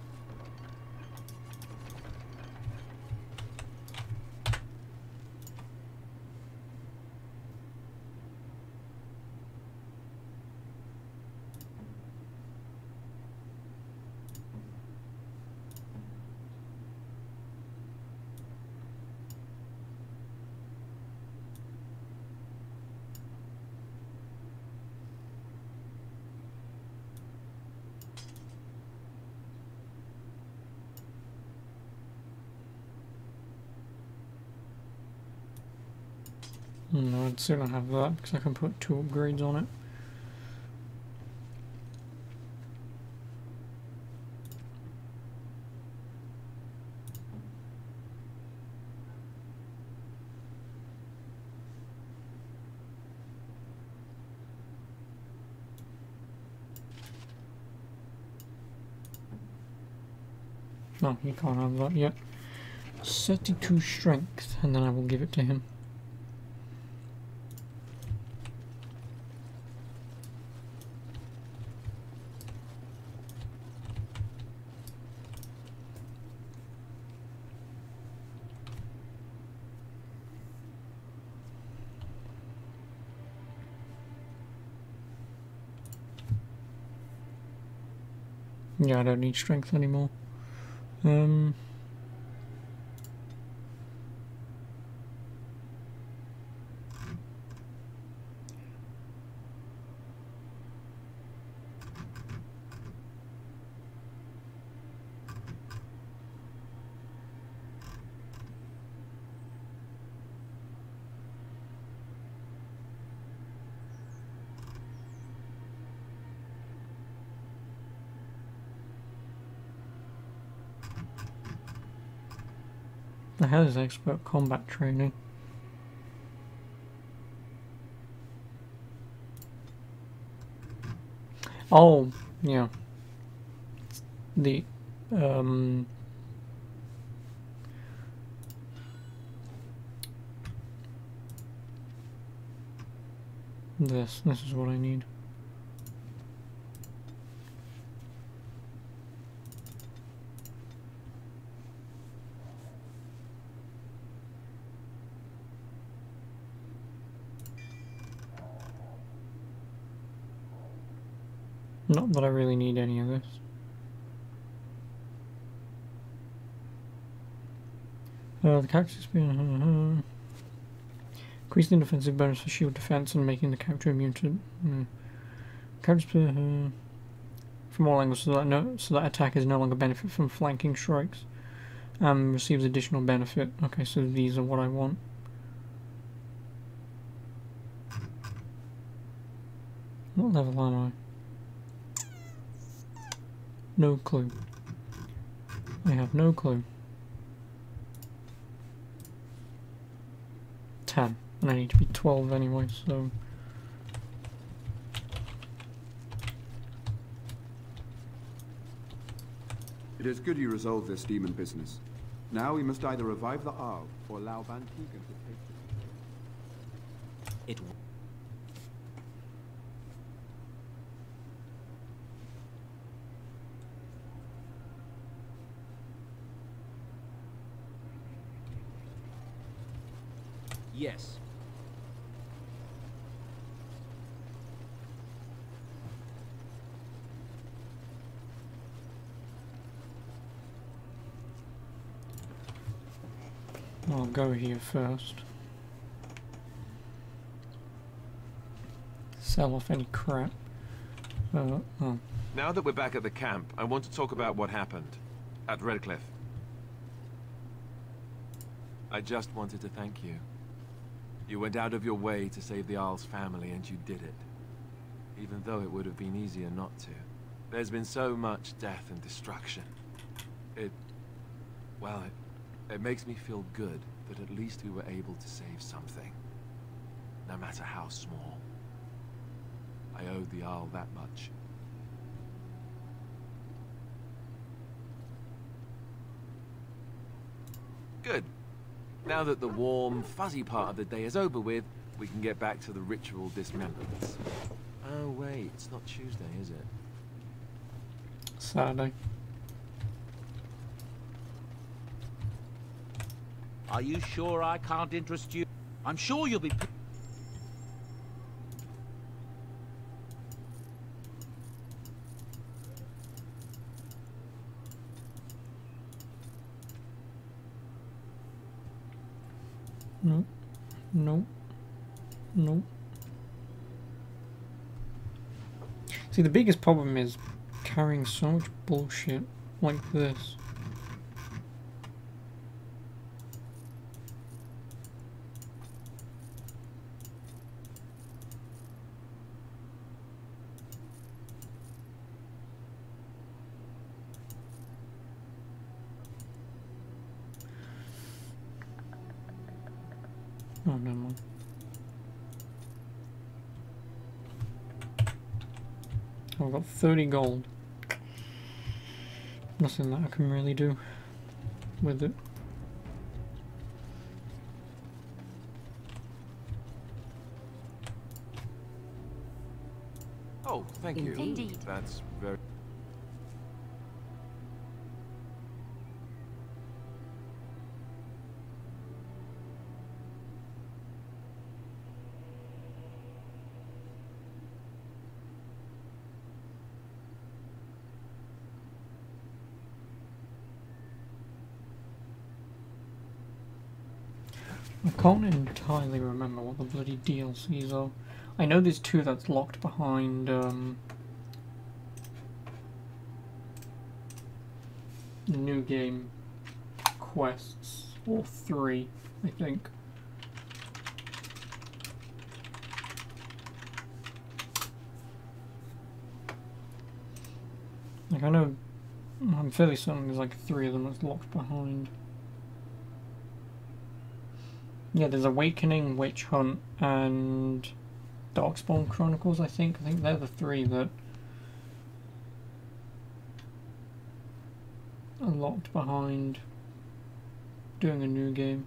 Speaker 1: No, I'd sooner have that because I can put 2 upgrades on it. No, he can't have that yet. 32 strength, and then I will give it to him. Yeah, I don't need strength anymore. The hell is expert combat training? Oh, yeah. The this is what I need. Not that I really need any of this. The character experience. Increasing defensive bonus for shield defense and making the character immune to character from all angles, so that attackers no longer benefit from flanking strikes. Receives additional benefit. Okay, so these are what I want. What level am I? No clue. I have no clue. 10. And I need to be 12 anyway, so...
Speaker 20: It is good you resolved this demon business. Now we must either revive the Arl or allow Van Tegan to take
Speaker 11: it. Yes.
Speaker 1: I'll go here first. Sell off any crap. Oh.
Speaker 12: Now that we're back at the camp, I want to talk about what happened at Redcliffe. I just wanted to thank you. You went out of your way to save the Arl's family, and you did it. Even though it would have been easier not to. There's been so much death and destruction. It makes me feel good that at least we were able to save something. No matter how small. I owed the Arl that much. Good. Now that the warm, fuzzy part of the day is over with, we can get back to the ritual dismemberments. Oh wait, it's not Tuesday, is it?
Speaker 1: Saturday.
Speaker 14: Are you sure I can't interest you? I'm sure you'll be...
Speaker 1: No. No. No. See, the biggest problem is carrying so much bullshit like this. Oh, never mind. I've got 30 gold. Nothing that I can really do with it.
Speaker 12: Oh, thank you.
Speaker 3: Indeed.
Speaker 12: That's very...
Speaker 1: I can't entirely remember what the bloody DLCs are. I know there's 2 that's locked behind the new game quests, or 3, I think. Like, I know, I'm fairly certain there's like 3 of them that's locked behind. Yeah, there's Awakening, Witch Hunt, and Darkspawn Chronicles, I think. I think they're the 3 that are locked behind doing a new game.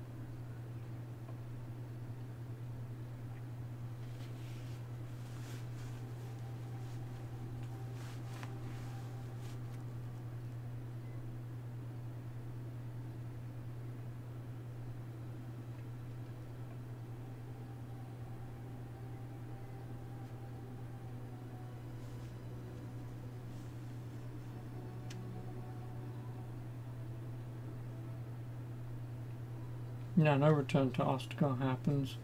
Speaker 1: Yeah, no return to Ostagar happens.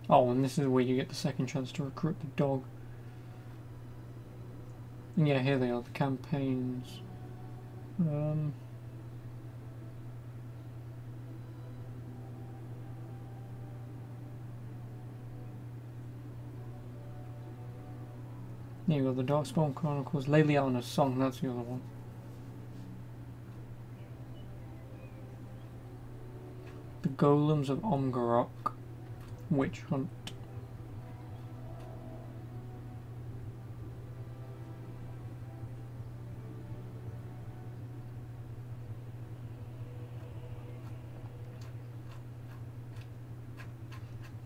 Speaker 1: Oh, and this is where you get the second chance to recruit the dog. And yeah, here they are, the campaigns. There you go, the Darkspawn Chronicles, Leliana's Song, that's the other one. The Golems of Omgarok, Witch Hunt.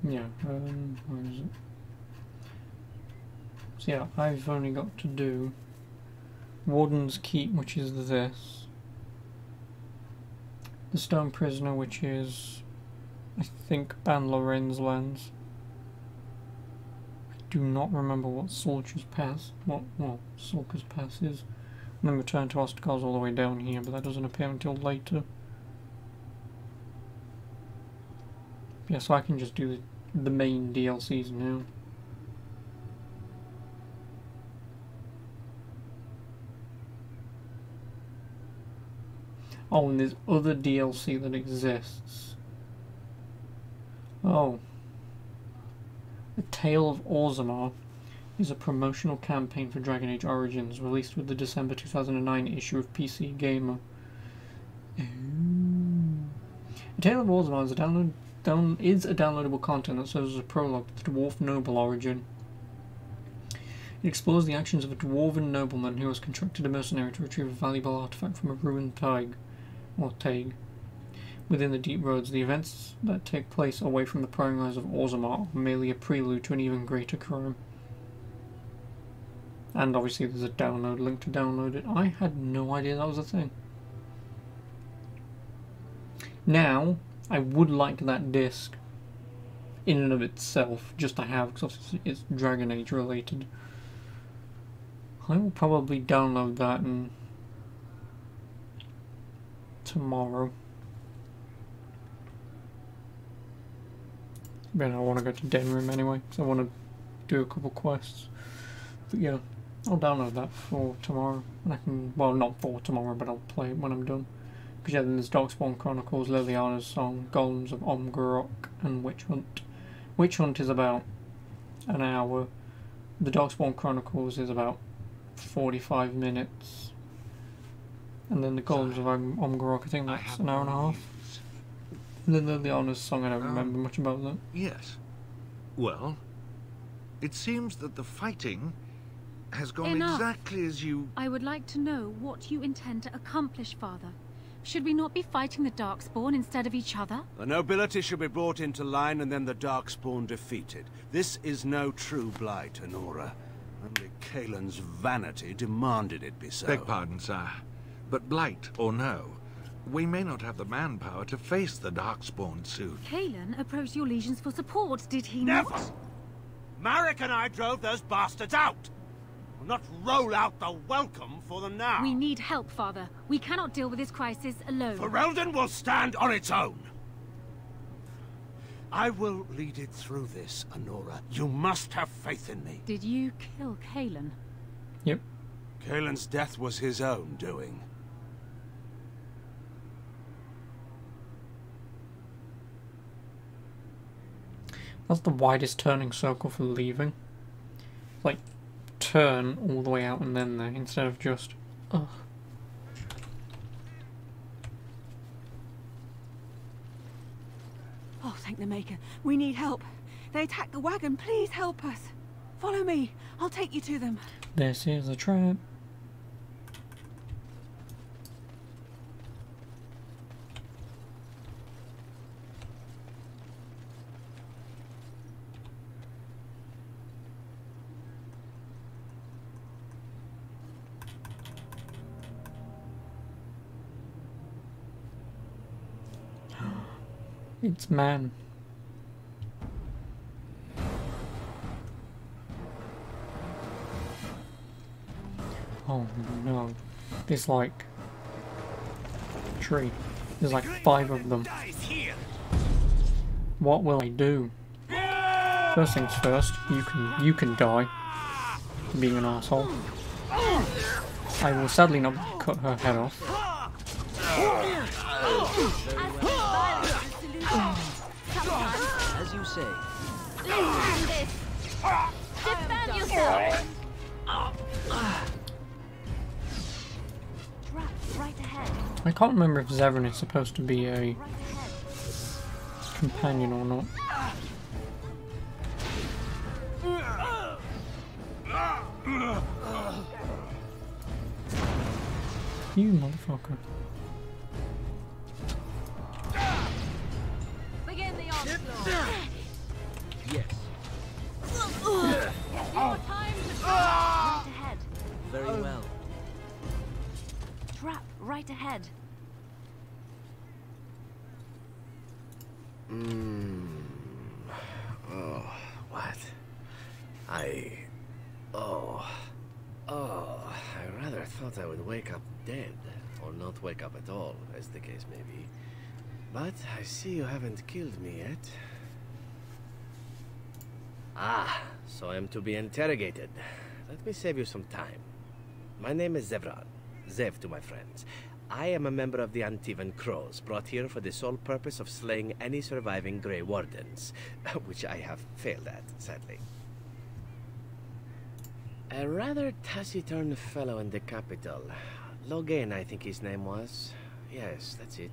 Speaker 1: Yeah, where is it? So yeah, I've only got to do Warden's Keep, which is this. The Stone Prisoner, which is, I think, Ban Loren's lands. I do not remember what Sulca's Pass, Sulca's Pass is. And then Return to Ostakar's all the way down here, but that doesn't appear until later. Yeah, so I can just do the main DLCs now. Oh, and there's other DLC that exists. Oh. The Tale of Orzammar is a promotional campaign for Dragon Age Origins, released with the December 2009 issue of PC Gamer. The Tale of Orzammar is a downloadable content that serves as a prologue to the Dwarf Noble origin. It explores the actions of a dwarven nobleman who has contracted a mercenary to retrieve a valuable artifact from a ruined Taig. Within the Deep Roads, the events that take place away from the prying eyes of Orzammar are merely a prelude to an even greater crime. And obviously there's a download link to download it. I had no idea that was a thing. Now, I would like that disc in and of itself, just to have, because obviously it's Dragon Age related. I will probably download that tomorrow. But I want to go to Denrim anyway, so I want to do a couple quests. But yeah, I'll download that for tomorrow. And I can, well, not for tomorrow, but I'll play it when I'm done. Because yeah, then there's Darkspawn Chronicles, Liliana's Song, Golems of Omgorok, and Witch Hunt. Witch Hunt is about an hour. The Darkspawn Chronicles is about 45 minutes. And then the Golems of Omgorok, I think that's an hour and a half. And then Liliana's Song, I don't remember much about that.
Speaker 13: Yes. Well, it seems that the fighting has gone exactly as you...
Speaker 2: I would like to know what you intend to accomplish, Father. Should we not be fighting the Darkspawn instead of each other?
Speaker 4: The nobility should be brought into line and then the Darkspawn defeated. This is no true blight, Anora. Only Kaelin's vanity demanded it be so.
Speaker 13: Beg pardon, sire. But blight or no, we may not have the manpower to face the Darkspawn soon.
Speaker 2: Kaelin approached your legions for support, did he not?
Speaker 4: Never! Marek and I drove those bastards out! We'll not roll out the welcome for them now.
Speaker 2: We need help, Father. We cannot deal with this crisis alone.
Speaker 4: Ferelden will stand on its own. I will lead it through this, Anora. You must have faith in me.
Speaker 2: Did you kill Kaelin?
Speaker 1: Yep.
Speaker 4: Kaelin's death was his own doing.
Speaker 1: That's the widest turning circle for leaving. Like, turn all the way out and then there, instead of just... ugh.
Speaker 21: Oh, thank the Maker. We need help. They attacked the wagon. Please help us. Follow me. I'll take you to them.
Speaker 1: This is a trap. It's man. Oh no. There's like tree. There's like 5 of them. What will I do? First things first, you can die. Being an asshole. I will sadly not cut her head off.
Speaker 11: As you say.
Speaker 17: Defend yourself!
Speaker 3: Right ahead.
Speaker 1: I can't remember if Zevran is supposed to be a companion or not. You motherfucker.
Speaker 17: Begin the onslaught.
Speaker 11: Yes.
Speaker 17: Your time to right ahead.
Speaker 11: Very well.
Speaker 3: right ahead.
Speaker 15: Oh, what? I rather thought I would wake up dead, or not wake up at all, as the case may be. But I see you haven't killed me yet. Ah, so I am to be interrogated. Let me save you some time. My name is Zevran. Zev to my friends. I am a member of the Antivan Crows, brought here for the sole purpose of slaying any surviving Grey Wardens, which I have failed at, sadly. A rather taciturn fellow in the capital. Logain, I think his name was. Yes, that's it.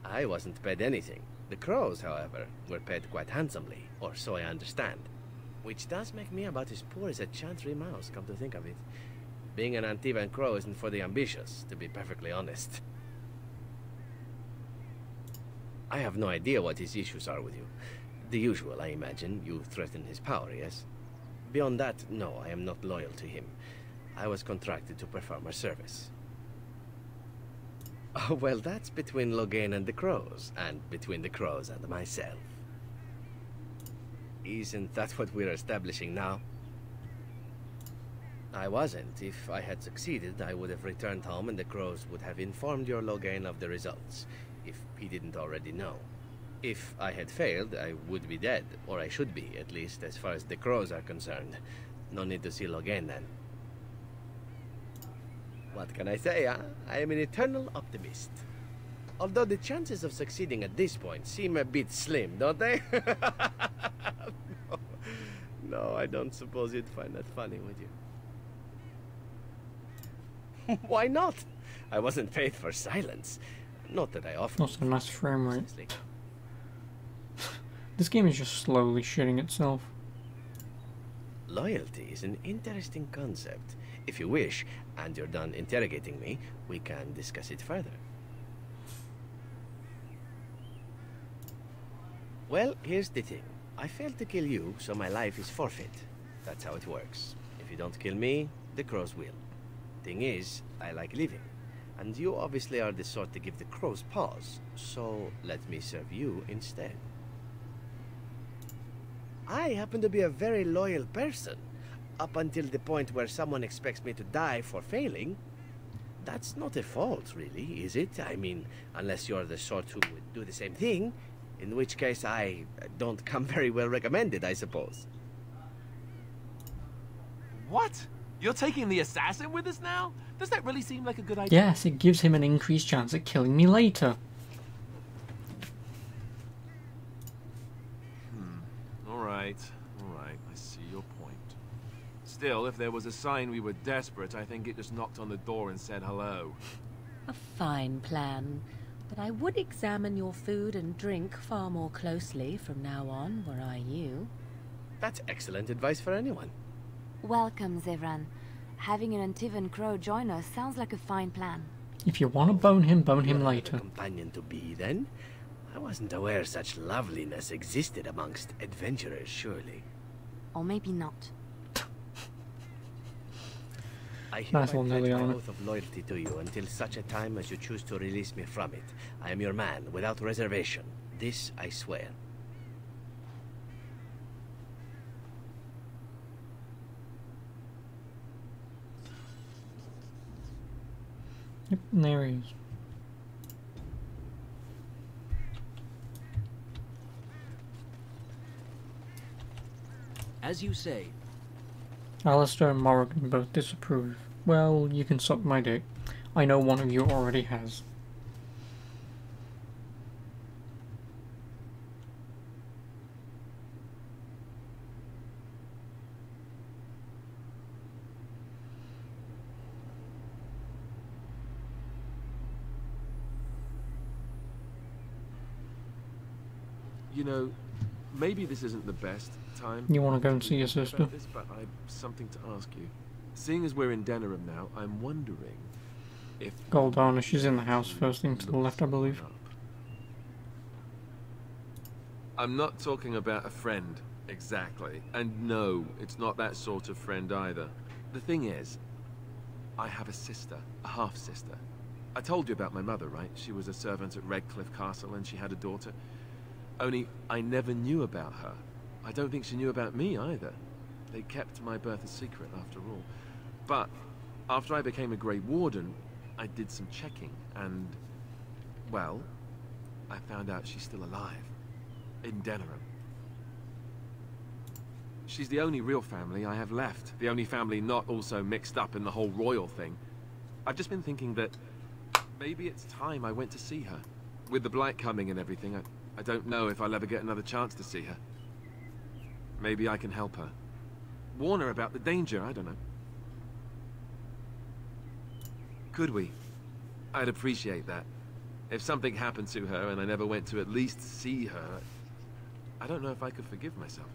Speaker 15: I wasn't paid anything. The Crows, however, were paid quite handsomely, or so I understand. Which does make me about as poor as a Chantry mouse, come to think of it. Being an Antivan Crow isn't for the ambitious, to be perfectly honest. I have no idea what his issues are with you. The usual, I imagine. You threaten his power, yes? Beyond that, no, I am not loyal to him. I was contracted to perform a service. Oh, well, that's between Logain and the Crows, and between the Crows and myself. Isn't that what we're establishing now? I wasn't. If I had succeeded, I would have returned home and the Crows would have informed your Logain of the results, if he didn't already know. If I had failed, I would be dead, or I should be, at least as far as the Crows are concerned. No need to see Logain then. What can I say, huh? I am an eternal optimist. Although the chances of succeeding at this point seem a bit slim, don't they? No, I don't suppose you'd find that funny, would you? Why not? I wasn't paid for silence. Not that I often...
Speaker 1: Also, nice frame rate. This game is just slowly shitting itself.
Speaker 15: Loyalty is an interesting concept. If you wish, and you're done interrogating me, we can discuss it further. Well, here's the thing. I failed to kill you, so my life is forfeit. That's how it works. If you don't kill me, the Crows will. Thing is, I like living. And you obviously are the sort to give the Crows pause, so let me serve you instead. I happen to be a very loyal person, up until the point where someone expects me to die for failing. That's not a fault, really, is it? I mean, unless you're the sort who would do the same thing, in which case I don't come very well recommended, I suppose.
Speaker 11: What? You're taking the assassin with us now? Does that really seem like a good idea?
Speaker 1: Yes, it gives him an increased chance at killing me later.
Speaker 12: Alright, I see your point. Still, if there was a sign we were desperate, I think it just knocked on the door and said hello.
Speaker 10: A fine plan, but I would examine your food and drink far more closely from now on, were I you.
Speaker 15: That's excellent advice for anyone.
Speaker 3: Welcome, Zevran. Having an Antivan Crow join us sounds like a fine plan.
Speaker 1: If you want to bone him later.
Speaker 15: Companion to be, then? I wasn't aware such loveliness existed amongst adventurers, surely.
Speaker 3: Or maybe not.
Speaker 15: I hereby pledge my oath of loyalty to you until such a time as you choose to release me from it. I am your man, without reservation. This I swear.
Speaker 1: Yep, and there he is.
Speaker 11: As you say.
Speaker 1: Alistair and Morrigan both disapprove. Well, you can suck my dick. I know one of you already has.
Speaker 12: You know, maybe this isn't the best time.
Speaker 1: You want to go and see your sister?
Speaker 12: This, but I've something to ask you. Seeing as we're in Denerim now, I'm wondering if...
Speaker 1: Goldana, she's in the house first thing to the left, I believe.
Speaker 12: I'm not talking about a friend, exactly. And no, it's not that sort of friend either. The thing is, I have a sister, a half-sister. I told you about my mother, right? She was a servant at Redcliffe Castle and she had a daughter. Only, I never knew about her. I don't think she knew about me either. They kept my birth a secret after all. But, after I became a Grey Warden, I did some checking and, well, I found out she's still alive. In Denerim. She's the only real family I have left. The only family not also mixed up in the whole royal thing. I've just been thinking that maybe it's time I went to see her. With the Blight coming and everything, I don't know if I'll ever get another chance to see her. Maybe I can help her. Warn her about the danger, I don't know. Could we? I'd appreciate that. If something happened to her and I never went to at least see her, I don't know if I could forgive myself.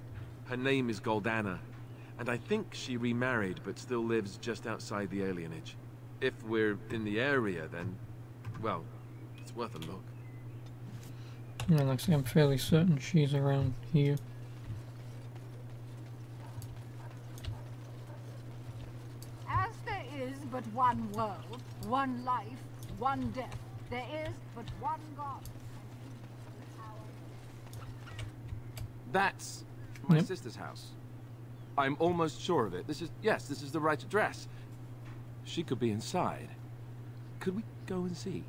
Speaker 12: Her name is Goldana, and I think she remarried but still lives just outside the alienage. If we're in the area, then, well, it's worth a look.
Speaker 1: Yeah, like I say, I'm fairly certain she's around here.
Speaker 6: As there is but one world, one life, one death, there is but one God.
Speaker 11: That's my sister's house. I'm almost sure of it. This is the right address. She could be inside. Could we go and see?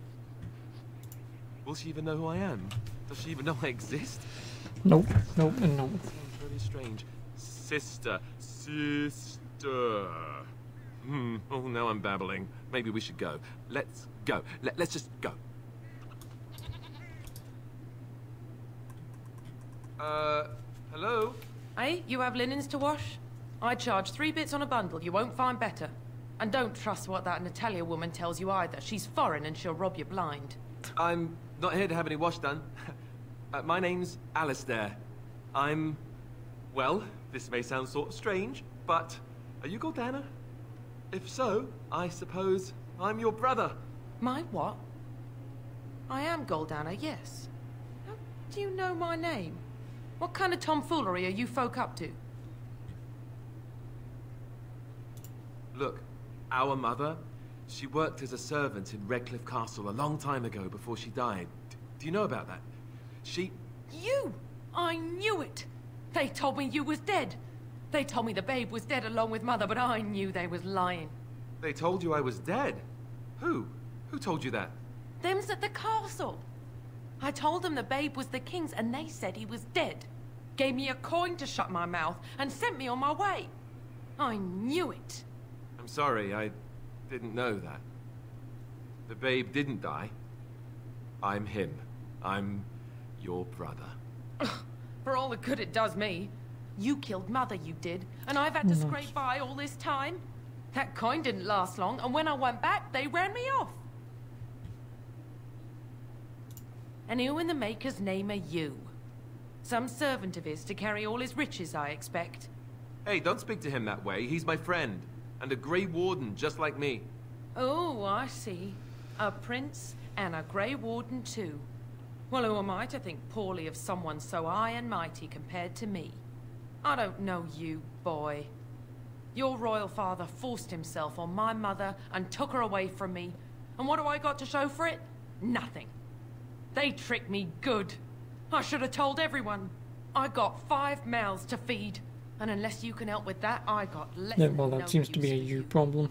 Speaker 12: Will she even know who I am? Does she even know I exist?
Speaker 1: Nope, nope, and nope.
Speaker 12: Sounds really strange. Sister. Oh, now I'm babbling. Maybe we should go. Let's go. Let's just go. Hello?
Speaker 22: Hey, you have linens to wash? I charge 3 bits on a bundle. You won't find better. And don't trust what that Natalia woman tells you either. She's foreign and she'll rob you blind.
Speaker 12: I'm not here to have any wash done. My name's Alistair. Well, this may sound sort of strange, but are you Goldana? If so, I suppose I'm your brother.
Speaker 22: My what? I am Goldana, yes. How do you know my name? What kind of tomfoolery are you folk up to?
Speaker 12: Look, our mother, she worked as a servant in Redcliffe Castle a long time ago before she died. Do you know about that?
Speaker 22: You! I knew it! They told me you was dead. They told me the babe was dead along with mother, but I knew they was lying.
Speaker 12: They told you I was dead? Who? Who told you that?
Speaker 22: Them's at the castle. I told them the babe was the king's and they said he was dead. Gave me a coin to shut my mouth and sent me on my way. I knew it.
Speaker 12: I'm sorry, I didn't know that. The babe didn't die. I'm him. I'm your brother.
Speaker 22: For all the good it does me. You killed mother, you did, and I've had to scrape by all this time. That coin didn't last long, and when I went back, they ran me off. And who in the Maker's name are you? Some servant of his to carry all his riches, I expect.
Speaker 12: Hey, don't speak to him that way. He's my friend. And a Grey Warden, just like me.
Speaker 22: Oh, I see. A prince and a Grey Warden too. Well, who am I to think poorly of someone so high and mighty compared to me? I don't know you, boy. Your royal father forced himself on my mother and took her away from me. And what do I got to show for it? Nothing. They tricked me good. I should have told everyone. I got 5 mouths to feed. And unless you can help with that, I got less.
Speaker 1: Yeah, well, that seems to be a you problem.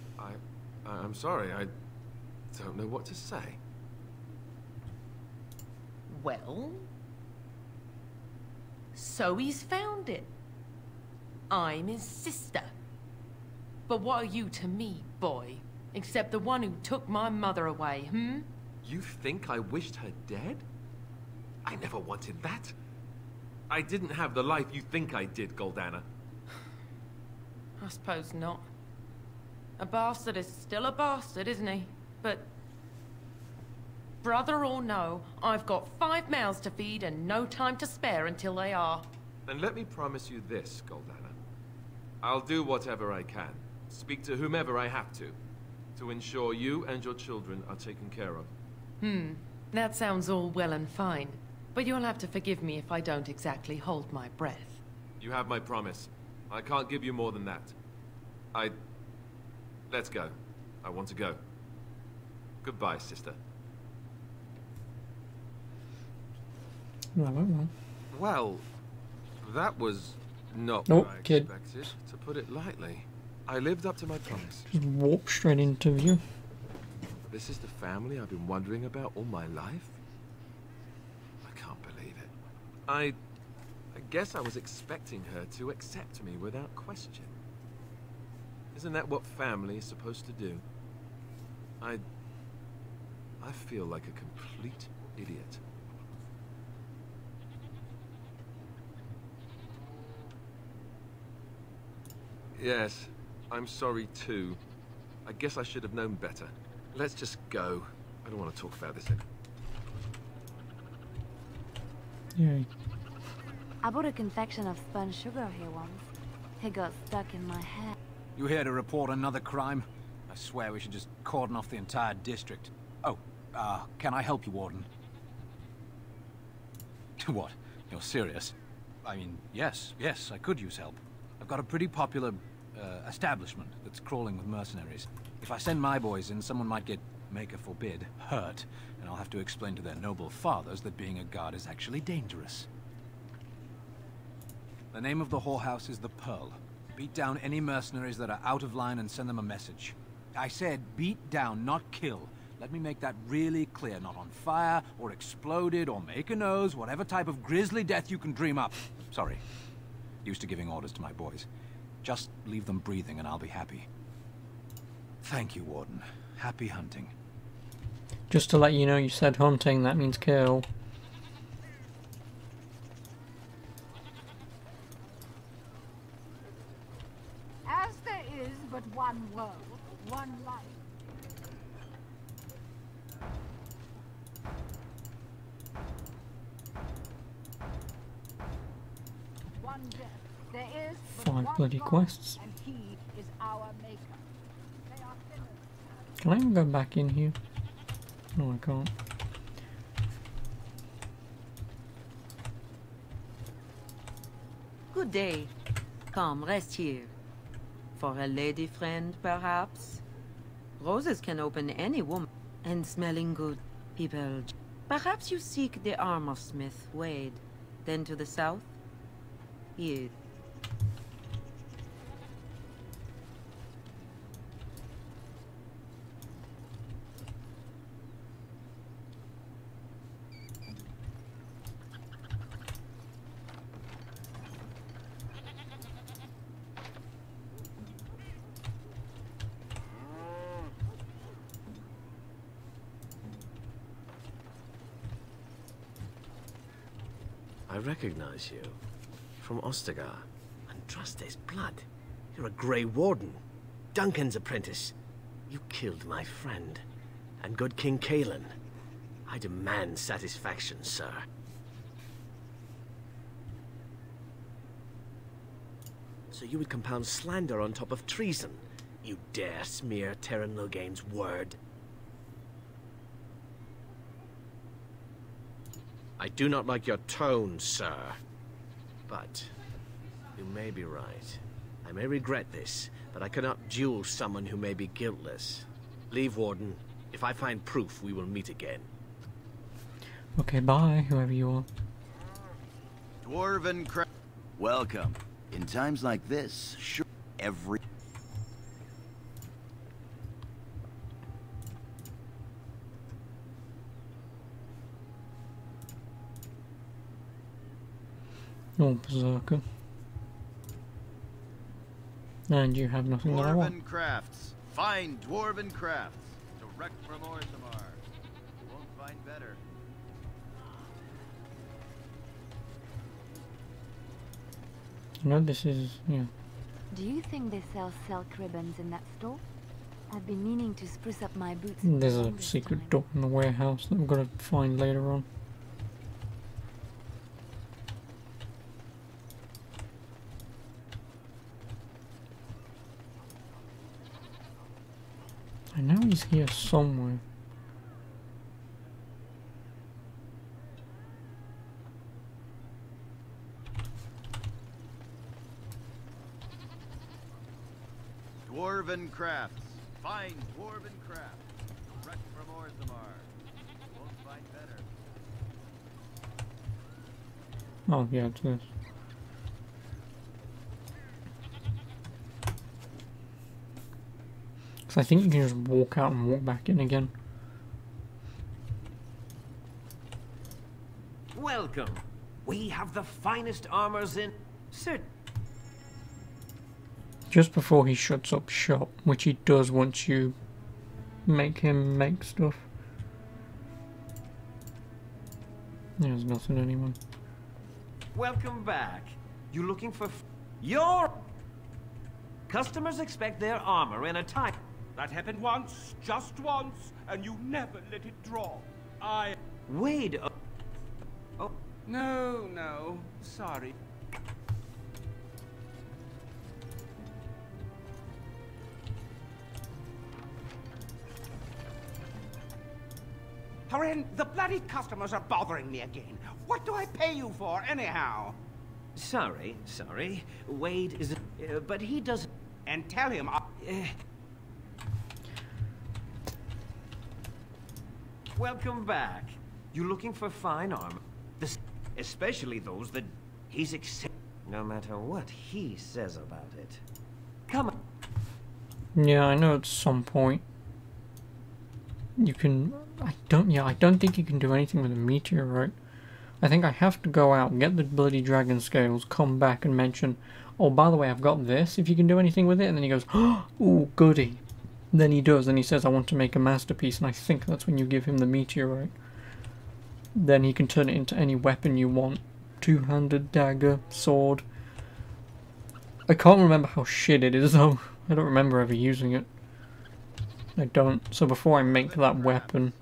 Speaker 12: I'm sorry, I don't know what to say.
Speaker 22: Well? So he's found it. I'm his sister. But what are you to me, boy? Except the one who took my mother away, hmm?
Speaker 12: You think I wished her dead? I never wanted that. I didn't have the life you think I did, Goldana.
Speaker 22: I suppose not. A bastard is still a bastard, isn't he? But... brother or no, I've got 5 mouths to feed and no time to spare until they are.
Speaker 12: Then let me promise you this, Goldana. I'll do whatever I can. Speak to whomever I have to ensure you and your children are taken care of.
Speaker 22: That sounds all well and fine. But you'll have to forgive me if I don't exactly hold my breath.
Speaker 12: You have my promise. I can't give you more than that. Let's go. I want to go. Goodbye, sister. Well, that was not
Speaker 1: Nope,
Speaker 12: what I
Speaker 1: kid.
Speaker 12: expected, to put it lightly. I lived up to my promise.
Speaker 1: Just walk straight into view.
Speaker 12: This is the family I've been wondering about all my life? I can't believe it. I guess I was expecting her to accept me without question. Isn't that what family is supposed to do? I feel like a complete idiot. Yes, I'm sorry too. I guess I should have known better. Let's just go. I don't want to talk about this anymore.
Speaker 1: Yay.
Speaker 3: I bought a confection of spun sugar here once. It got stuck in my hair.
Speaker 14: You here to report another crime? I swear we should just cordon off the entire district. Oh, can I help you, Warden? What? You're serious? I mean, yes, I could use help. I've got a pretty popular, establishment that's crawling with mercenaries. If I send my boys in, someone might get, maker forbid, hurt, and I'll have to explain to their noble fathers that being a guard is actually dangerous. The name of the whorehouse is the Pearl. Beat down any mercenaries that are out of line and send them a message. I said beat down, not kill. Let me make that really clear. Not on fire, or exploded, or make a nose, whatever type of grisly death you can dream up. Sorry. Used to giving orders to my boys. Just leave them breathing and I'll be happy. Thank you, Warden. Happy hunting.
Speaker 1: Just to let you know, you said hunting, that means kill.
Speaker 6: As there is but one world, one life. One death. There is but
Speaker 1: 5
Speaker 6: one
Speaker 1: bloody
Speaker 6: God,
Speaker 1: quests.
Speaker 6: and he is our maker. They are sinners.
Speaker 1: Can I even go back in here? No, I can't.
Speaker 8: Good day. Come, rest here. For a lady friend, perhaps? Roses can open any woman. And smelling good, people. Perhaps you seek the arm of Smith Wade. Then to the south? Here.
Speaker 15: I recognize you. From Ostagar. Andraste's blood. You're a Grey Warden. Duncan's apprentice. You killed my friend. And good King Cailan. I demand satisfaction, sir. So you would compound slander on top of treason? You dare smear Terran Loghain's word? I do not like your tone, sir. But you may be right. I may regret this, but I cannot duel someone who may be guiltless. Leave, Warden. If I find proof, we will meet again.
Speaker 1: Okay, bye, whoever you are.
Speaker 9: Dwarven craft. Welcome. In times like this, sure, every...
Speaker 1: Oh, Berserker. And you have nothing that I want.
Speaker 9: Dwarven crafts. Find Dwarven crafts. Direct from Orzammar. You won't find better.
Speaker 1: You know, this is, yeah.
Speaker 3: Do you think they sell silk ribbons in that store? I've been meaning to spruce up my boots.
Speaker 1: There's a secret door in the warehouse that I'm gonna find later on. I know he's here somewhere.
Speaker 9: Dwarven crafts.
Speaker 5: Fine dwarven craft, fresh from Orzammar. Won't find better.
Speaker 1: Oh yeah, it's this. So I think you can just walk out and walk back in again.
Speaker 7: Welcome. We have the finest armors in... Sir...
Speaker 1: Just before he shuts up shop, which he does once you make him make stuff. There's nothing anyone.
Speaker 7: Welcome back. You looking for... Your... Customers expect their armor in a time...
Speaker 23: That happened once, just once, and you never let it drop.
Speaker 7: Wade... Oh.
Speaker 23: No, sorry. Haren, the bloody customers are bothering me again. What do I pay you for, anyhow?
Speaker 7: Sorry. Wade is... but he doesn't...
Speaker 23: And tell him
Speaker 7: Welcome back. You looking for fine armor? Especially those that he's no matter what he says about it. Come on.
Speaker 1: Yeah, I know at some point you can... I don't think you can do anything with a meteorite. I think I have to go out, get the bloody dragon scales, come back and mention, oh, by the way, I've got this, if you can do anything with it. And then he goes, oh, ooh, goody. Then he does, and he says, I want to make a masterpiece, and I think that's when you give him the meteorite. Then he can turn it into any weapon you want. Two-handed dagger, sword. I can't remember how shit it is though. I don't remember ever using it. I don't. So before I make that weapon,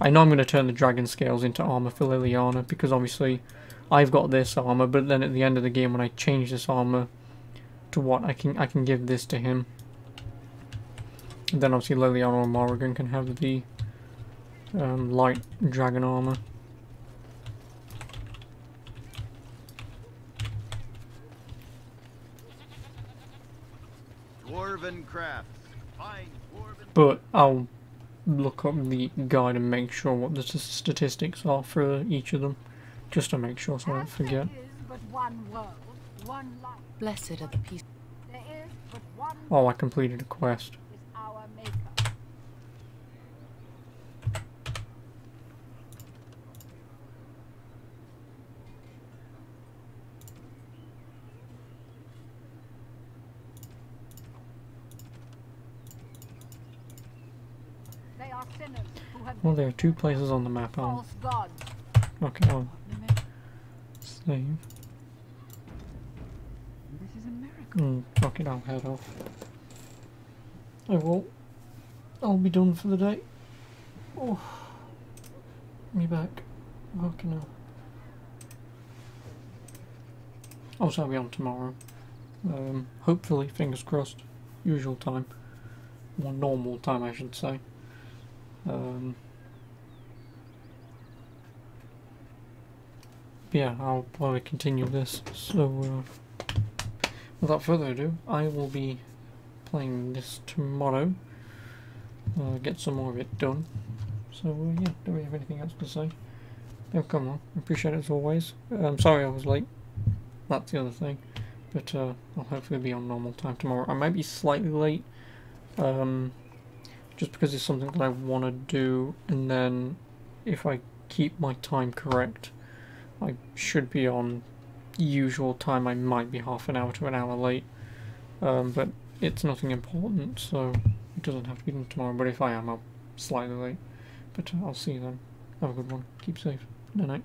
Speaker 1: I know I'm going to turn the dragon scales into armor for Leliana, because obviously I've got this armor, but then at the end of the game when I change this armor to what, I can give this to him. And then obviously Leliana and Morrigan can have the light dragon armor.
Speaker 5: Dwarven crafts. Fine dwarven...
Speaker 1: But I'll look up the guide and make sure what the statistics are for each of them, just to make sure so I don't forget.
Speaker 6: But one world, one life.
Speaker 10: Blessed are the peace.
Speaker 6: There is but one...
Speaker 1: Oh, I completed a quest.
Speaker 6: ...is our maker. They are sinners who have...
Speaker 1: Well, there are two places on the map.
Speaker 6: False gods.
Speaker 1: Okay, I'll save.
Speaker 6: This is a miracle.
Speaker 1: Fuck it, I'll head off. I'll be done for the day. Oh, me back. Fucking hell. Also, I'll be on tomorrow. Hopefully, fingers crossed. Usual time. More normal time, I should say. Yeah, I'll probably continue this. So, without further ado, I will be playing this tomorrow. Get some more of it done. So, yeah, don't really have anything else to say. Oh, come on. I appreciate it as always. I'm sorry I was late. That's the other thing. But, I'll hopefully be on normal time tomorrow. I might be slightly late. Just because it's something that I want to do, and then if I keep my time correct, I should be on usual time. I might be half an hour to an hour late, but it's nothing important, so it doesn't have to be done tomorrow. But if I am, I'll slightly late. But I'll see you then. Have a good one. Keep safe. Good night.